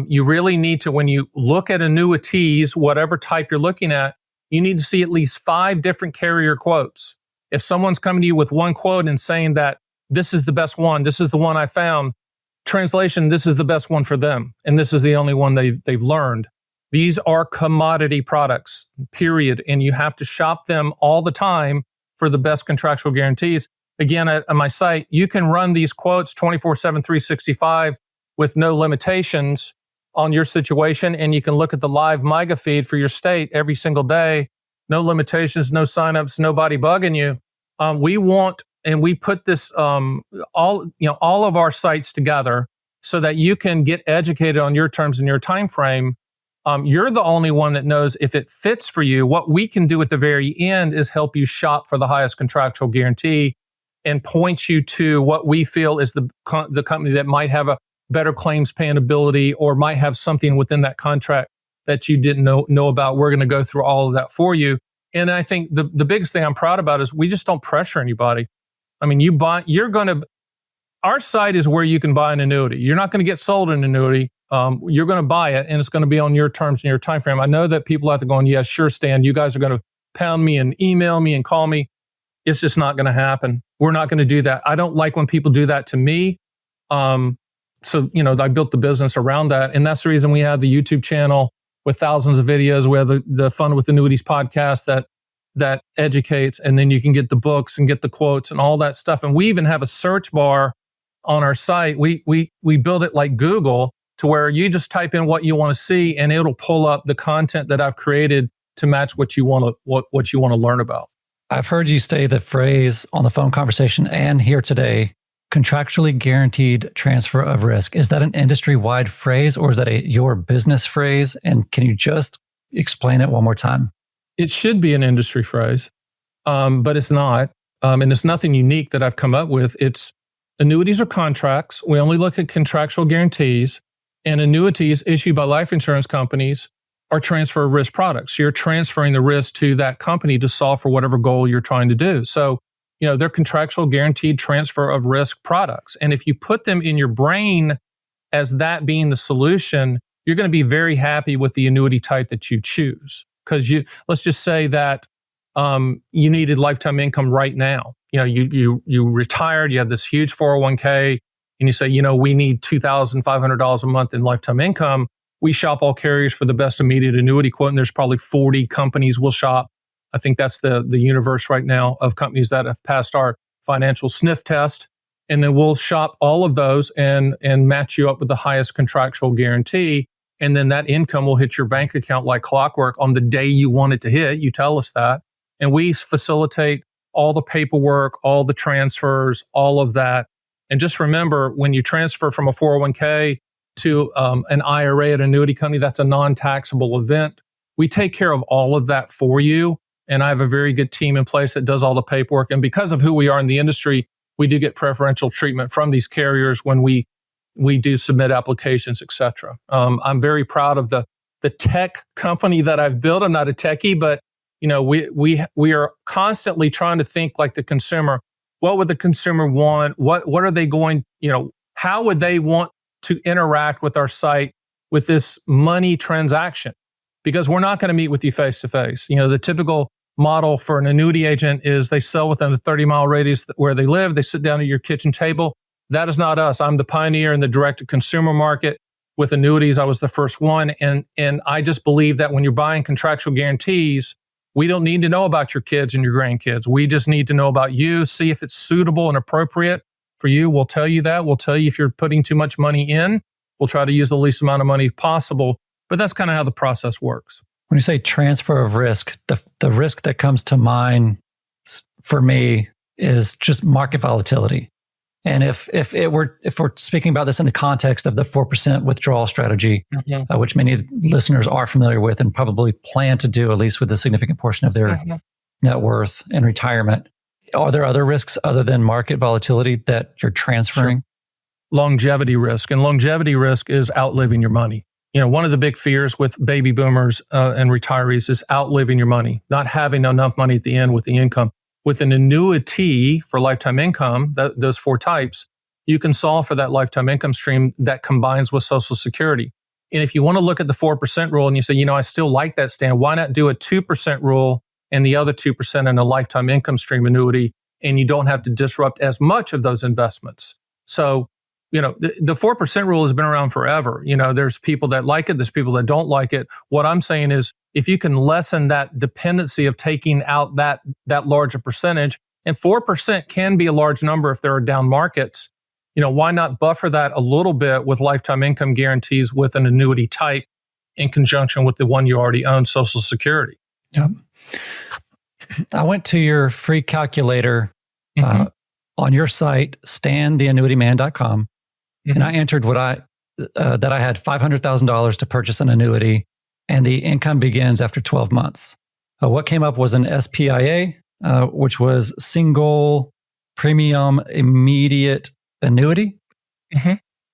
You really need to, when you look at annuities, whatever type you're looking at, you need to see at least 5 different carrier quotes. If someone's coming to you with one quote and saying that this is the best one, this is the one I found, translation, this is the best one for them, and this is the only one they've learned. These are commodity products, period, and you have to shop them all the time for the best contractual guarantees. Again, at my site, you can run these quotes 24/7, 365 with no limitations on your situation, and you can look at the live MIGA feed for your state every single day. No limitations, no signups, nobody bugging you. We put this all of our sites together so that you can get educated on your terms and your time frame. You're the only one that knows if it fits for you. What we can do at the very end is help you shop for the highest contractual guarantee and point you to what we feel is the company that might have a better claims paying ability or might have something within that contract that you didn't know about. We're going to go through all of that for you. And I think the biggest thing I'm proud about is we just don't pressure anybody. I mean, our site is where you can buy an annuity. You're not going to get sold an annuity. You're going to buy it, and it's going to be on your terms and your time frame. I know that people out there going, yeah, sure, Stan, you guys are going to pound me and email me and call me. It's just not going to happen. We're not going to do that. I don't like when people do that to me. So, I built the business around that. And that's the reason we have the YouTube channel with thousands of videos. We have the Fun with Annuities podcast that educates, and then you can get the books and get the quotes and all that stuff. And we even have a search bar on our site. We build it like Google to where you just type in what you want to see, and it'll pull up the content that I've created to match what you want to learn about. I've heard you say the phrase on the phone conversation and here today, contractually guaranteed transfer of risk. Is that an industry-wide phrase, or is that your business phrase? And can you just explain it one more time? It should be an industry phrase, but it's not. And it's nothing unique that I've come up with. It's annuities are contracts. We only look at contractual guarantees, and annuities issued by life insurance companies are transfer of risk products. You're transferring the risk to that company to solve for whatever goal you're trying to do. So, they're contractual guaranteed transfer of risk products. And if you put them in your brain as that being the solution, you're going to be very happy with the annuity type that you choose. Because let's just say that you needed lifetime income right now. You retired, you have this huge 401k, and you say, we need $2,500 a month in lifetime income. We shop all carriers for the best immediate annuity quote, and there's probably 40 companies we'll shop. I think that's the universe right now of companies that have passed our financial sniff test. And then we'll shop all of those and match you up with the highest contractual guarantee. And then that income will hit your bank account like clockwork on the day you want it to hit. You tell us that. And we facilitate all the paperwork, all the transfers, all of that. And just remember, when you transfer from a 401k to an IRA at an annuity company, that's a non-taxable event. We take care of all of that for you. And I have a very good team in place that does all the paperwork. And because of who we are in the industry, we do get preferential treatment from these carriers when we do submit applications, et cetera. I'm very proud of the tech company that I've built. I'm not a techie, but we are constantly trying to think like the consumer. What would the consumer want? What are they going, how would they want to interact with our site with this money transaction? Because we're not going to meet with you face to face. The typical model for an annuity agent is they sell within a 30-mile radius where they live. They sit down at your kitchen table. That is not us. I'm the pioneer in the direct-to-consumer market. With annuities, I was the first one. And I just believe that when you're buying contractual guarantees, we don't need to know about your kids and your grandkids. We just need to know about you, see if it's suitable and appropriate for you. We'll tell you that. We'll tell you if you're putting too much money in. We'll try to use the least amount of money possible, but that's kind of how the process works. When you say transfer of risk, the risk that comes to mind for me is just market volatility. And if we're speaking about this in the context of the 4% withdrawal strategy, which many listeners are familiar with and probably plan to do, at least with a significant portion of their net worth in retirement, are there other risks other than market volatility that you're transferring? Sure. Longevity risk. And longevity risk is outliving your money. One of the big fears with baby boomers and retirees is outliving your money, not having enough money at the end with the income. With an annuity for lifetime income, those 4 types, you can solve for that lifetime income stream that combines with Social Security. And if you want to look at the 4% rule and you say, I still like that, Stan, why not do a 2% rule and the other 2% in a lifetime income stream annuity, and you don't have to disrupt as much of those investments? So, the 4% rule has been around forever. There's people that like it, there's people that don't like it. What I'm saying is, if you can lessen that dependency of taking out that larger percentage, and 4% can be a large number if there are down markets, why not buffer that a little bit with lifetime income guarantees with an annuity type in conjunction with the one you already own, Social Security? Yep. I went to your free calculator on your site, stantheannuityman.com, and I entered that I had $500,000 to purchase an annuity, and the income begins after 12 months. What came up was an SPIA, which was single premium immediate annuity.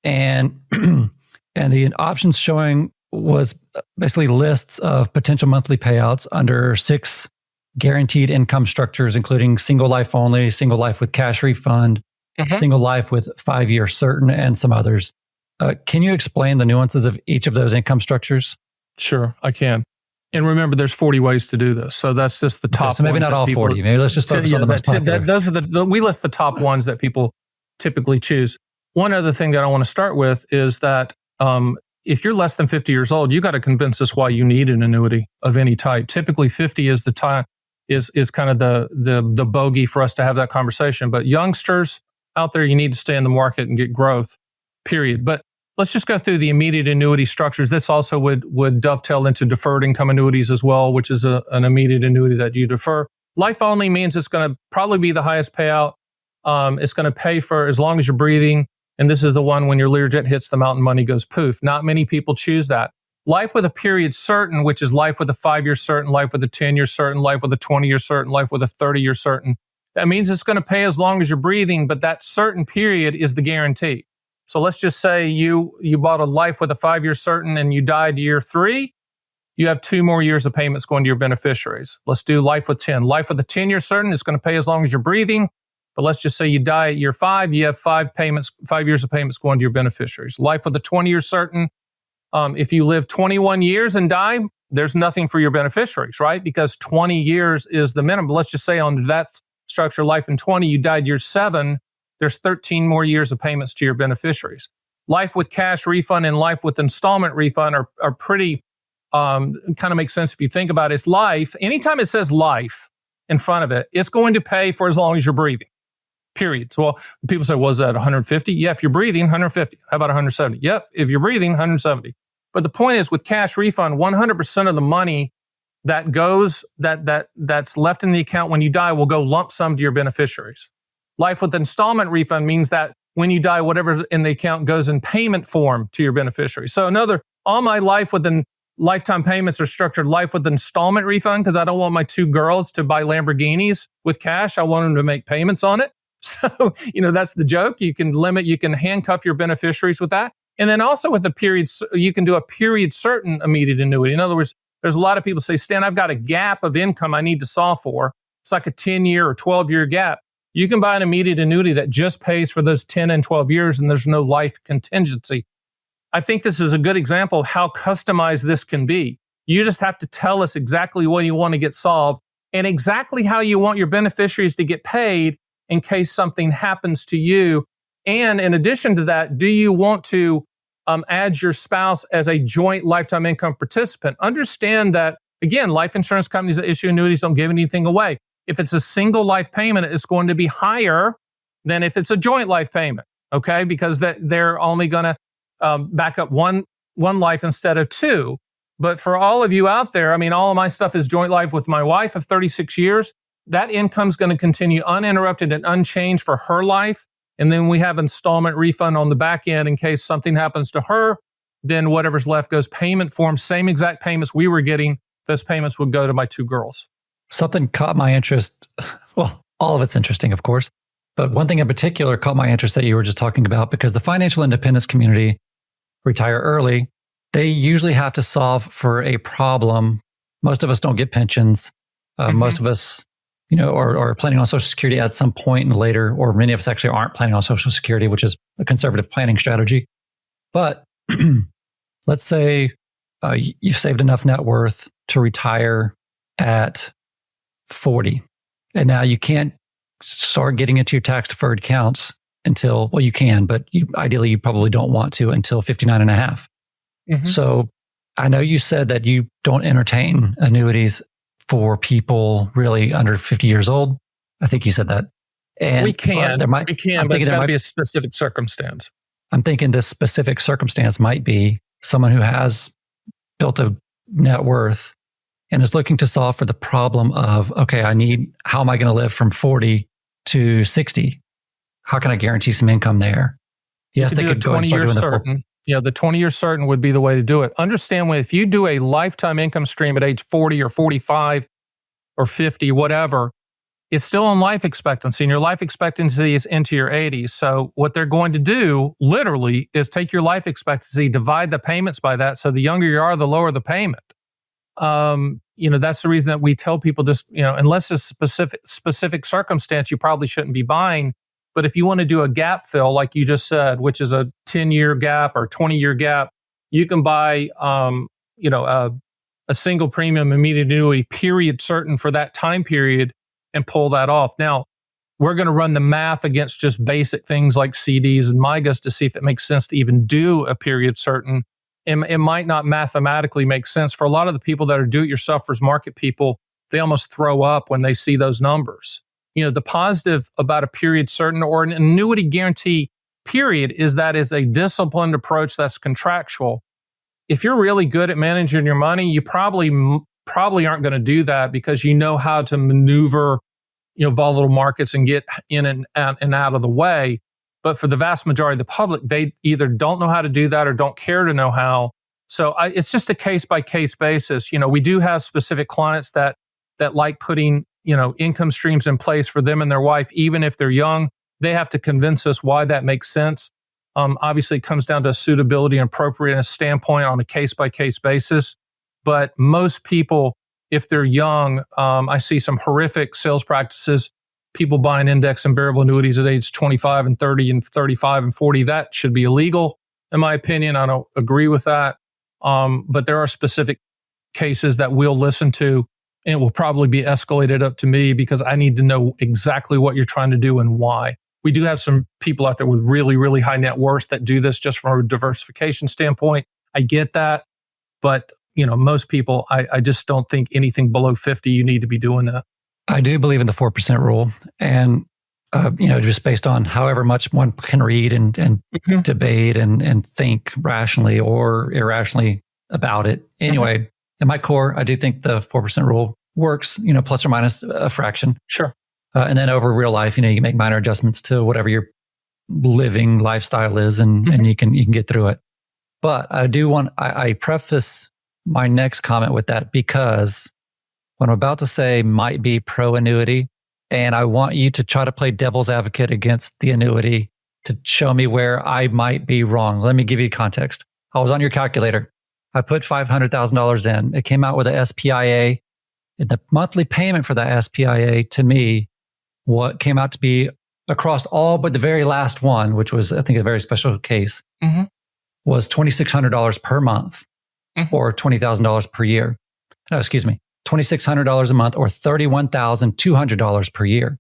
And the options showing was basically lists of potential monthly payouts under 6 guaranteed income structures, including single life only, single life with cash refund, single life with 5-year certain, and some others. Can you explain the nuances of each of those income structures? Sure, I can. And remember, there's 40 ways to do this. So that's just the top. So maybe not all 40. Maybe let's just focus on the most popular. Those are we list the top ones that people typically choose. One other thing that I want to start with is that if you're less than 50 years old, you got to convince us why you need an annuity of any type. Typically, 50 is the time is kind of the bogey for us to have that conversation. But youngsters out there, you need to stay in the market and get growth. Period. But let's just go through the immediate annuity structures. This also would dovetail into deferred income annuities as well, which is an immediate annuity that you defer. Life only means it's going to probably be the highest payout. It's going to pay for as long as you're breathing. And this is the one when your Learjet hits the mountain, money goes poof. Not many people choose that. Life with a period certain, which is life with a 5-year certain, life with a 10-year certain, life with a 20-year certain, life with a 30-year certain. That means it's going to pay as long as you're breathing, but that certain period is the guarantee. So let's just say you bought a life with a 5-year certain and you died year 3, you have 2 more years of payments going to your beneficiaries. Let's do life with 10. Life with a 10-year certain is going to pay as long as you're breathing. But let's just say you die at year 5, you have 5 years of payments going to your beneficiaries. Life with a 20-year certain, if you live 21 years and die, there's nothing for your beneficiaries, right? Because 20 years is the minimum. But let's just say on that structure, life in 20, you died year 7, there's 13 more years of payments to your beneficiaries. Life with cash refund and life with installment refund are pretty, kind of makes sense if you think about it. It's life. Anytime it says life in front of it, it's going to pay for as long as you're breathing, period. So people say, was that 150? Yeah, if you're breathing, 150. How about 170? Yep, if you're breathing, 170. But the point is with cash refund, 100% of the money that goes, that's left in the account when you die will go lump sum to your beneficiaries. Life with installment refund means that when you die, whatever's in the account goes in payment form to your beneficiaries. So all my life within lifetime payments are structured life with installment refund because I don't want my 2 girls to buy Lamborghinis with cash. I want them to make payments on it. So, that's the joke. You can handcuff your beneficiaries with that. And then also with the period, you can do a period certain immediate annuity. In other words, there's a lot of people say, Stan, I've got a gap of income I need to solve for. It's like a 10-year or 12-year gap. You can buy an immediate annuity that just pays for those 10 and 12 years and there's no life contingency. I think this is a good example of how customized this can be. You just have to tell us exactly what you want to get solved and exactly how you want your beneficiaries to get paid in case something happens to you. And in addition to that, do you want to add your spouse as a joint lifetime income participant? Understand that, again, life insurance companies that issue annuities don't give anything away. If it's a single life payment, it's going to be higher than if it's a joint life payment, okay? Because they're only going to back up one life instead of two. But for all of you out there, I mean, all of my stuff is joint life with my wife of 36 years. That income's going to continue uninterrupted and unchanged for her life. And then we have installment refund on the back end in case something happens to her. Then whatever's left goes payment form, same exact payments we were getting. Those payments would go to my two girls. Something caught my interest. Well, all of it's interesting, of course. But one thing in particular caught my interest that you were just talking about, because the financial independence community, retire early, they usually have to solve for a problem. Most of us don't get pensions. Most of us, are planning on Social Security at some point and later, or many of us actually aren't planning on Social Security, which is a conservative planning strategy. But let's say you've saved enough net worth to retire at 40. And now you can't start getting into your tax deferred accounts until, well, you can, but ideally you probably don't want to until 59 and a half. So I know you said that you don't entertain annuities for people really under 50 years old. I think you said that. And we can, but it's got to be a specific circumstance. I'm thinking this specific circumstance might be someone who has built a net worth and is looking to solve for the problem of, okay, how am I going to live from 40 to 60? How can I guarantee some income there? Yes, they could go and start doing certain. The 20-year certain would be the way to do it. Understand, if you do a lifetime income stream at age 40 or 45 or 50, whatever, it's still on life expectancy, and your life expectancy is into your 80s. So what they're going to do, literally, is take your life expectancy, divide the payments by that. So the younger you are, the lower the payment. That's the reason that we tell people just, unless it's a specific circumstance, you probably shouldn't be buying. But if you want to do a gap fill, like you just said, which is a 10-year gap or 20-year gap, you can buy, a single premium immediate annuity period certain for that time period and pull that off. Now, we're going to run the math against just basic things like CDs and MYGAs to see if it makes sense to even do a period certain. It might not mathematically make sense. For a lot of the people that are do-it-yourselfers, market people, they almost throw up when they see those numbers. The positive about a period certain or an annuity guarantee period is that is a disciplined approach that's contractual. If you're really good at managing your money, you probably aren't going to do that because you know how to maneuver, volatile markets and get in and out of the way. But for the vast majority of the public, they either don't know how to do that or don't care to know how. So it's just a case-by-case basis. We do have specific clients that like putting, income streams in place for them and their wife, even if they're young. They have to convince us why that makes sense. Obviously, it comes down to suitability and appropriateness standpoint on a case-by-case basis. But most people, if they're young, I see some horrific sales practices. People buying index and variable annuities at age 25 and 30 and 35 and 40. That should be illegal, in my opinion. I don't agree with that. But there are specific cases that we'll listen to, and it will probably be escalated up to me because I need to know exactly what you're trying to do and why. We do have some people out there with really, really high net worth that do this just from a diversification standpoint. I get that. But, most people, I just don't think anything below 50, you need to be doing that. I do believe in the 4% rule. And, just based on however much one can read and debate and think rationally or irrationally about it. Anyway, in my core, I do think the 4% rule works, plus or minus a fraction. Sure. And then over real life, you can make minor adjustments to whatever your living lifestyle is and you can get through it. But I preface my next comment with that because what I'm about to say might be pro-annuity, and I want you to try to play devil's advocate against the annuity to show me where I might be wrong. Let me give you context. I was on your calculator. I put $500,000 in. It came out with a SPIA. And the monthly payment for that SPIA to me, what came out to be across all but the very last one, which was, I think, a very special case, was $2,600 per month or $20,000 per year. No, excuse me. $2,600 a month or $31,200 per year.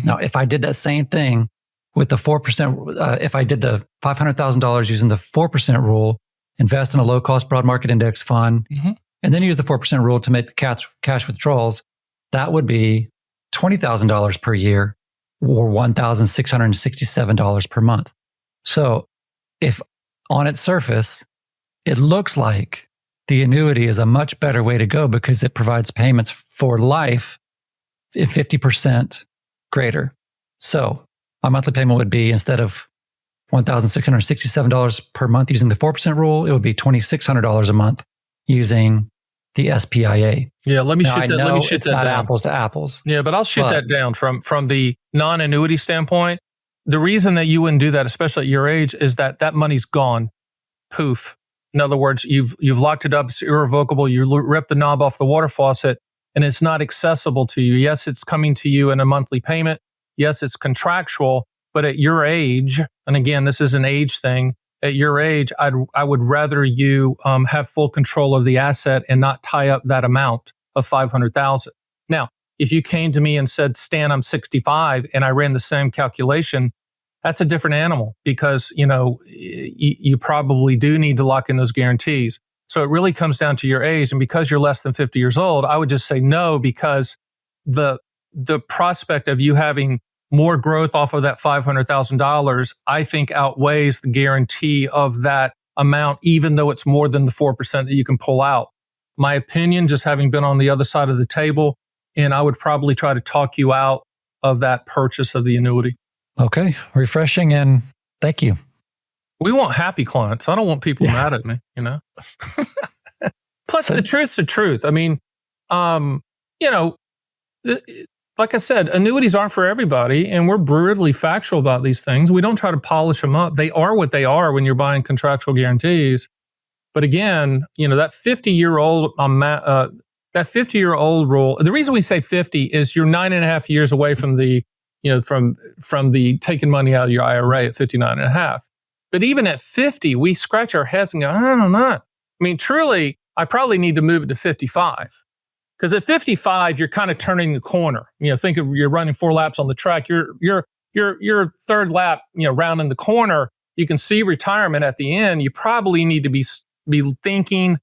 Now, if I did that same thing with the 4%, if I did the $500,000 using the 4% rule, invest in a low-cost broad market index fund, and then use the 4% rule to make the cash withdrawals, that would be $20,000 per year or $1,667 per month. So if on its surface, it looks like the annuity is a much better way to go because it provides payments for life 50% greater. So my monthly payment would be, instead of $1,667 per month using the 4% rule, it would be $2,600 a month using the SPIA. Yeah, let me now, shoot that. Let me shoot it's that not down. apples to apples. Yeah, but I'll shoot that down from the non-annuity standpoint. The reason that you wouldn't do that, especially at your age, is that that money's gone. Poof. In other words, you've locked it up. It's irrevocable. You rip the knob off the water faucet, and it's not accessible to you. Yes, it's coming to you in a monthly payment. Yes, it's contractual. But at your age, and again, this is an age thing. At your age, I would rather you have full control of the asset and not tie up that amount of $500,000. Now, if you came to me and said, Stan, I'm 65, and I ran the same calculation, that's a different animal, because you probably do need to lock in those guarantees. So it really comes down to your age, and because you're less than 50 years old, I would just say no, because the prospect of you having more growth off of that $500,000, I think outweighs the guarantee of that amount, even though it's more than the 4% that you can pull out. My opinion, just having been on the other side of the table, and I would probably try to talk you out of that purchase of the annuity. Okay, refreshing, and thank you. We want happy clients. I don't want people mad at me, Plus, the truth's the truth. I mean, like I said, annuities aren't for everybody, and we're brutally factual about these things. We don't try to polish them up. They are what they are when you're buying contractual guarantees. But again, that 50-year-old that 50-year-old rule. The reason we say 50 is you're 9.5 years away from the from the taking money out of your IRA at 59.5. But even at 50, we scratch our heads and go, I don't know. I mean, truly, I probably need to move it to 55. Because at 55, you're kind of turning the corner. Think of, you're running 4 laps on the track. Your third lap, rounding the corner. You can see retirement at the end. You probably need to be thinking,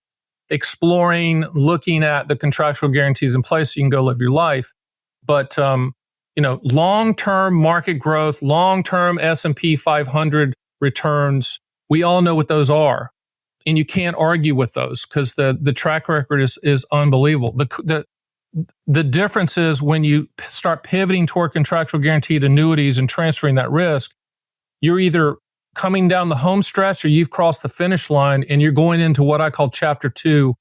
exploring, looking at the contractual guarantees in place so you can go live your life. But long-term market growth, long-term S&P 500 returns, we all know what those are. And you can't argue with those because the track record is unbelievable. The difference is when you start pivoting toward contractual guaranteed annuities and transferring that risk, you're either coming down the home stretch or you've crossed the finish line, and you're going into what I call chapter 2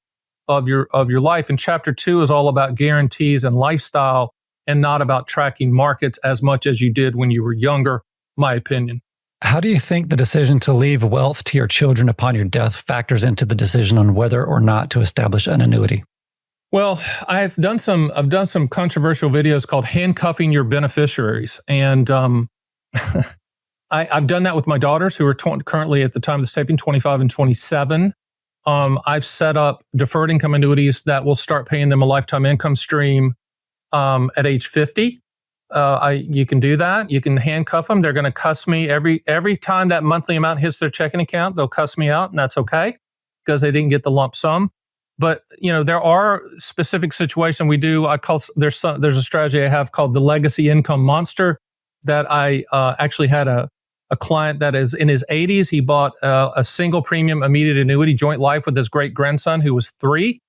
of your life. And chapter 2 is all about guarantees and lifestyle, and not about tracking markets as much as you did when you were younger, my opinion. How do you think the decision to leave wealth to your children upon your death factors into the decision on whether or not to establish an annuity? Well, I've done some controversial videos called handcuffing your beneficiaries, and I've done that with my daughters, who are currently, at the time of this taping, 25 and 27. I've set up deferred income annuities that will start paying them a lifetime income stream at age 50. You can do that. You can handcuff them. They're going to cuss me every time that monthly amount hits their checking account. They'll cuss me out, and that's okay because they didn't get the lump sum. But there are specific situations we do. There's a strategy I have called the legacy income monster that I actually had a client that is in his 80s. He bought a single premium immediate annuity joint life with his great grandson who was 3.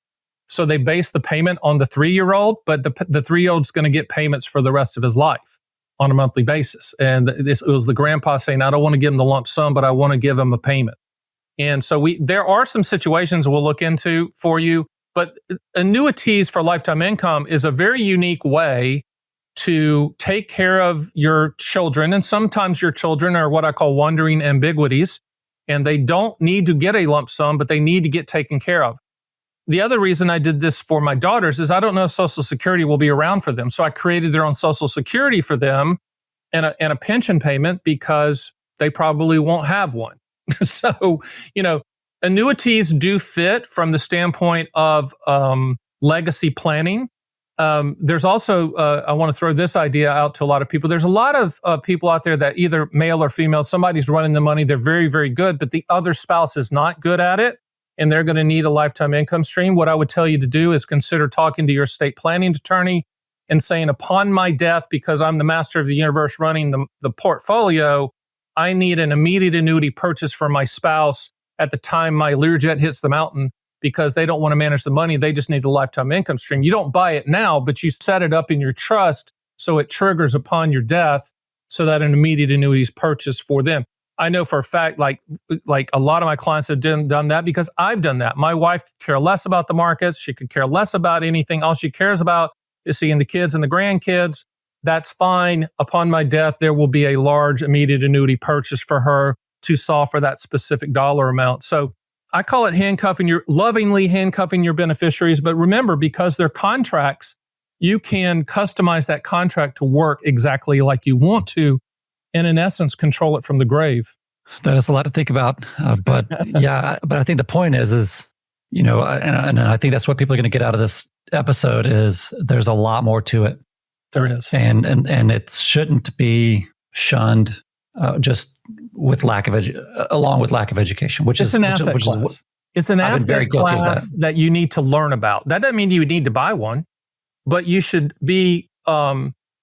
So they base the payment on the 3-year-old, but the 3-year-old's going to get payments for the rest of his life on a monthly basis. And it was the grandpa saying, I don't want to give him the lump sum, but I want to give him a payment. And so there are some situations we'll look into for you, but annuities for lifetime income is a very unique way to take care of your children. And sometimes your children are what I call wandering ambiguities, and they don't need to get a lump sum, but they need to get taken care of. The other reason I did this for my daughters is I don't know if Social Security will be around for them. So I created their own Social Security for them and a pension payment because they probably won't have one. So, annuities do fit from the standpoint of legacy planning. There's also, I want to throw this idea out to a lot of people. There's a lot of people out there that either male or female, somebody's running the money, they're very, very good, but the other spouse is not good at it, and they're going to need a lifetime income stream. What I would tell you to do is consider talking to your estate planning attorney and saying, upon my death, because I'm the master of the universe running the portfolio, I need an immediate annuity purchase for my spouse at the time my Learjet hits the mountain because they don't want to manage the money. They just need a lifetime income stream. You don't buy it now, but you set it up in your trust so it triggers upon your death so that an immediate annuity is purchased for them. I know for a fact, like a lot of my clients have done that because I've done that. My wife could care less about the markets. She could care less about anything. All she cares about is seeing the kids and the grandkids. That's fine. Upon my death, there will be a large immediate annuity purchase for her to solve for that specific dollar amount. So I call it lovingly handcuffing your beneficiaries. But remember, because they're contracts, you can customize that contract to work exactly like you want to, and in essence, control it from the grave. That is a lot to think about. But I think the point is, and I think that's what people are going to get out of this episode is there's a lot more to it. There is. And it shouldn't be shunned just with along with lack of education, which is an asset class. It's an asset class that you need to learn about. That doesn't mean you need to buy one, but you should be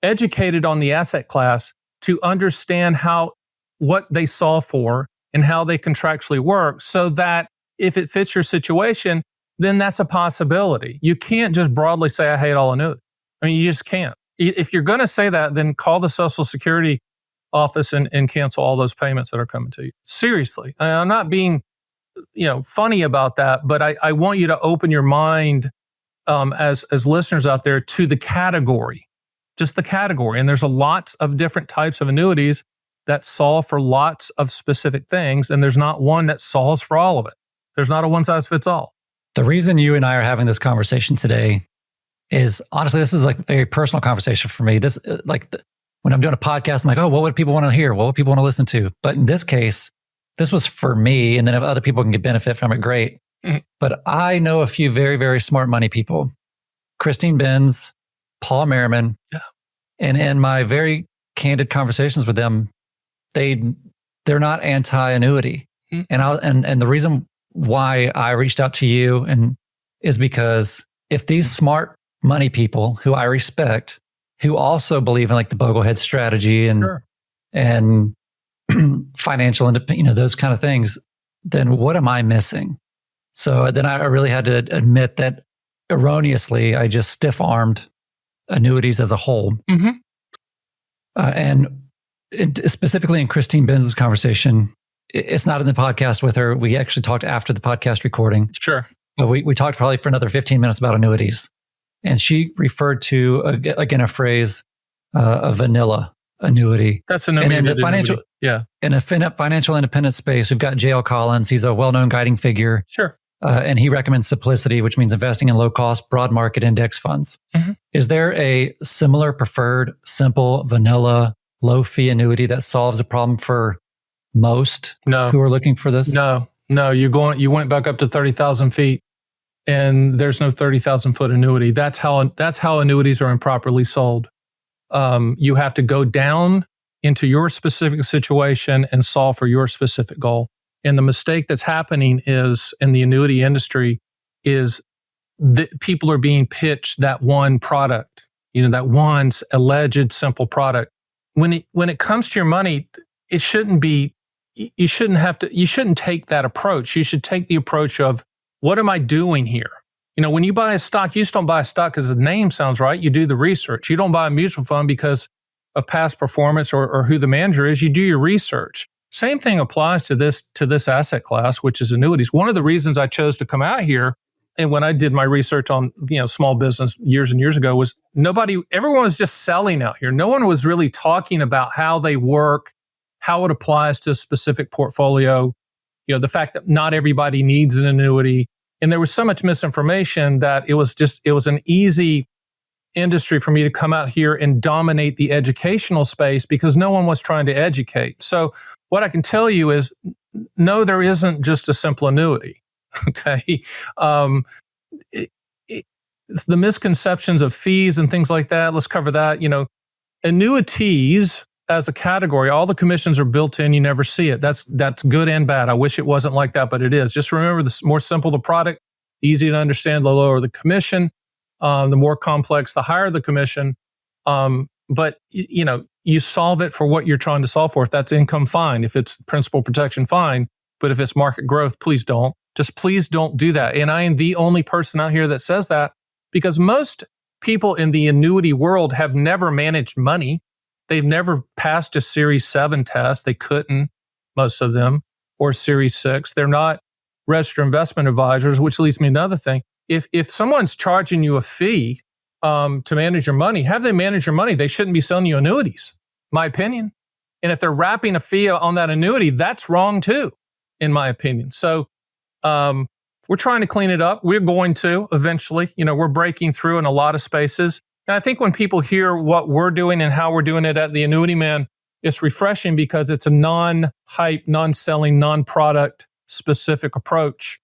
educated on the asset class to understand what they solve for and how they contractually work, so that if it fits your situation, then that's a possibility. You can't just broadly say, I hate all annuities. I mean, you just can't. If you're going to say that, then call the Social Security office and cancel all those payments that are coming to you. Seriously. I'm not being funny about that, but I want you to open your mind as listeners out there to the category, just the category. And there's a lots of different types of annuities that solve for lots of specific things, and there's not one that solves for all of it. There's not a one size fits all. The reason you and I are having this conversation today is, honestly, this is like a very personal conversation for me. This, when I'm doing a podcast, I'm like, oh, what would people want to hear? What would people want to listen to? But in this case, this was for me. And then if other people can get benefit from it, great. Mm-hmm. But I know a few very, very smart money people, Christine Benz, Paul Merriman. Yeah. And in my very candid conversations with them, they're not anti-annuity. Mm-hmm. And the reason why I reached out to you is because if these smart money people who I respect, who also believe in like the Boglehead strategy and financial independence, those kind of things, then what am I missing? So then I really had to admit that erroneously, I just stiff-armed annuities as a whole. Mm-hmm. And specifically in Christine Benz's conversation, it's not in the podcast with her. We actually talked after the podcast recording. Sure. But we talked probably for another 15 minutes about annuities. And she referred to, again, a phrase, a vanilla annuity. That's an immediate annuity. Yeah. In a financial independence space, we've got J.L. Collins. He's a well-known guiding figure. Sure. And he recommends simplicity, which means investing in low-cost, broad market index funds. Mm-hmm. Is there a similar preferred, simple, vanilla, low-fee annuity that solves a problem for most who are looking for this? No. You went back up to 30,000 feet. And there's no 30,000 foot annuity. That's how annuities are improperly sold. You have to go down into your specific situation and solve for your specific goal. And the mistake that's happening is in the annuity industry is that people are being pitched that one product, that one alleged simple product. When it comes to your money, it shouldn't be. You shouldn't take that approach. You should take the approach of, what am I doing here? When you buy a stock, you just don't buy a stock because the name sounds right. You do the research. You don't buy a mutual fund because of past performance or who the manager is. You do your research. Same thing applies to this asset class, which is annuities. One of the reasons I chose to come out here, and when I did my research on small business years and years ago, was everyone was just selling out here. No one was really talking about how they work, how it applies to a specific portfolio. The fact that not everybody needs an annuity. And there was so much misinformation that it was an easy industry for me to come out here and dominate the educational space because no one was trying to educate. So what I can tell you is, no, there isn't just a simple annuity. Okay. The misconceptions of fees and things like that, let's cover that. Annuities as a category, all the commissions are built in. You never see it. That's good and bad. I wish it wasn't like that, but it is. Just remember, the more simple the product, easy to understand, the lower the commission. The more complex, the higher the commission. But you solve it for what you're trying to solve for. If that's income, fine. If it's principal protection, fine. But if it's market growth, please don't. Just please don't do that. And I am the only person out here that says that, because most people in the annuity world have never managed money. They've never passed a Series 7 test. They couldn't, most of them, or Series 6. They're not registered investment advisors, which leads me to another thing. If someone's charging you a fee to manage your money, have them manage your money. They shouldn't be selling you annuities, my opinion. And if they're wrapping a fee on that annuity, that's wrong too, in my opinion. So we're trying to clean it up. We're going to eventually. We're breaking through in a lot of spaces. And I think when people hear what we're doing and how we're doing it at the Annuity Man, it's refreshing because it's a non-hype, non-selling, non-product specific approach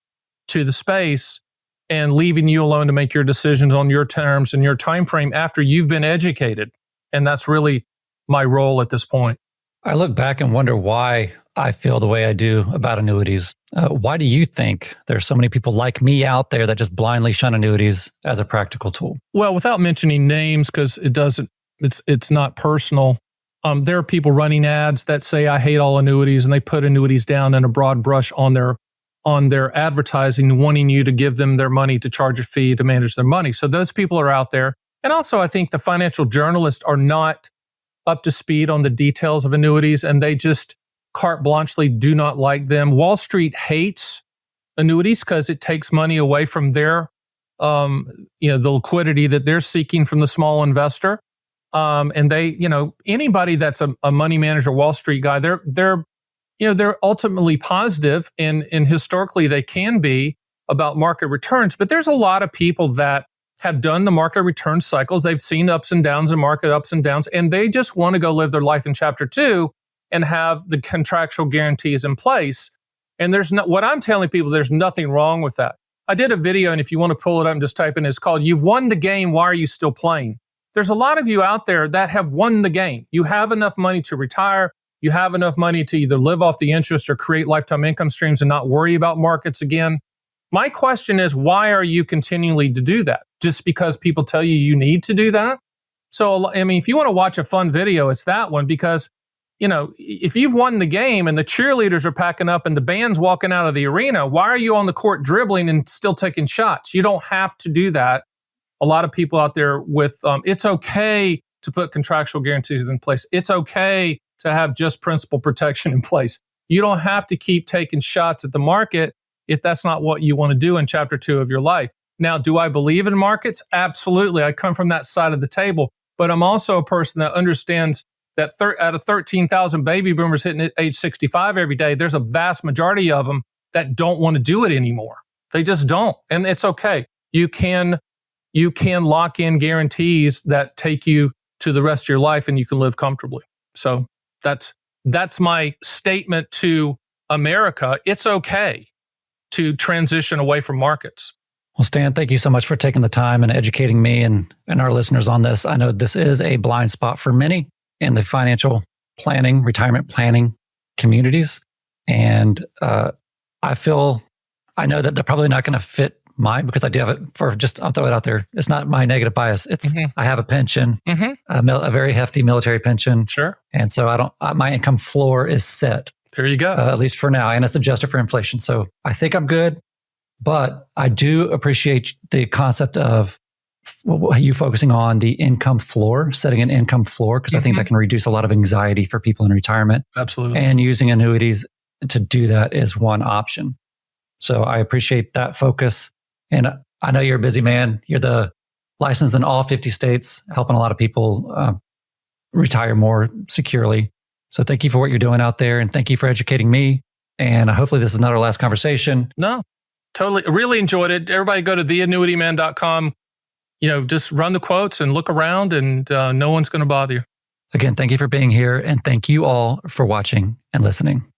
to the space, and leaving you alone to make your decisions on your terms and your time frame after you've been educated. And that's really my role at this point. I look back and wonder why I feel the way I do about annuities. Why do you think there's so many people like me out there that just blindly shun annuities as a practical tool? Well, without mentioning names, because it's not personal. There are people running ads that say, I hate all annuities, and they put annuities down in a broad brush on their advertising, wanting you to give them their money to charge a fee to manage their money. So those people are out there. And also, I think the financial journalists are not up to speed on the details of annuities, and they just carte blanchely do not like them. Wall Street hates annuities because it takes money away from their, the liquidity that they're seeking from the small investor. And they, anybody that's a money manager, Wall Street guy, they're ultimately positive, and historically they can be about market returns. But there's a lot of people that have done the market return cycles. They've seen ups and downs and market ups and downs, and they just want to go live their life in chapter 2 and have the contractual guarantees in place. And what I'm telling people, there's nothing wrong with that. I did a video, and if you want to pull it up and just type in, it's called "You've Won the Game, Why Are You Still Playing?" There's a lot of you out there that have won the game. You have enough money to retire. You have enough money to either live off the interest or create lifetime income streams and not worry about markets again. My question is, why are you continually to do that? Just because people tell you need to do that? So, if you want to watch a fun video, it's that one, because if you've won the game and the cheerleaders are packing up and the band's walking out of the arena, why are you on the court dribbling and still taking shots? You don't have to do that. A lot of people out there with, it's okay to put contractual guarantees in place. It's okay to have just principal protection in place. You don't have to keep taking shots at the market if that's not what you want to do in chapter 2 of your life. Now, do I believe in markets? Absolutely. I come from that side of the table, but I'm also a person that understands that out of 13,000 baby boomers hitting age 65 every day, there's a vast majority of them that don't want to do it anymore. They just don't. And it's okay. You can lock in guarantees that take you to the rest of your life, and you can live comfortably. So that's my statement to America. It's okay to transition away from markets. Well, Stan, thank you so much for taking the time and educating me and our listeners on this. I know this is a blind spot for many in the financial planning, retirement planning communities. And I know that they're probably not going to fit mine, because I do have it I'll throw it out there. It's not my negative bias. It's, I have a pension, a very hefty military pension. Sure. And so my income floor is set. There you go. At least for now. And it's adjusted for inflation. So I think I'm good, but I do appreciate the concept of you focusing on the income floor, setting an income floor, because I think that can reduce a lot of anxiety for people in retirement. Absolutely. And using annuities to do that is one option. So I appreciate that focus. And I know you're a busy man. You're licensed in all 50 states, helping a lot of people retire more securely. So thank you for what you're doing out there. And thank you for educating me. And hopefully this is not our last conversation. No, totally. Really enjoyed it. Everybody go to theannuityman.com. Just run the quotes and look around, and no one's going to bother you. Again, thank you for being here. And thank you all for watching and listening.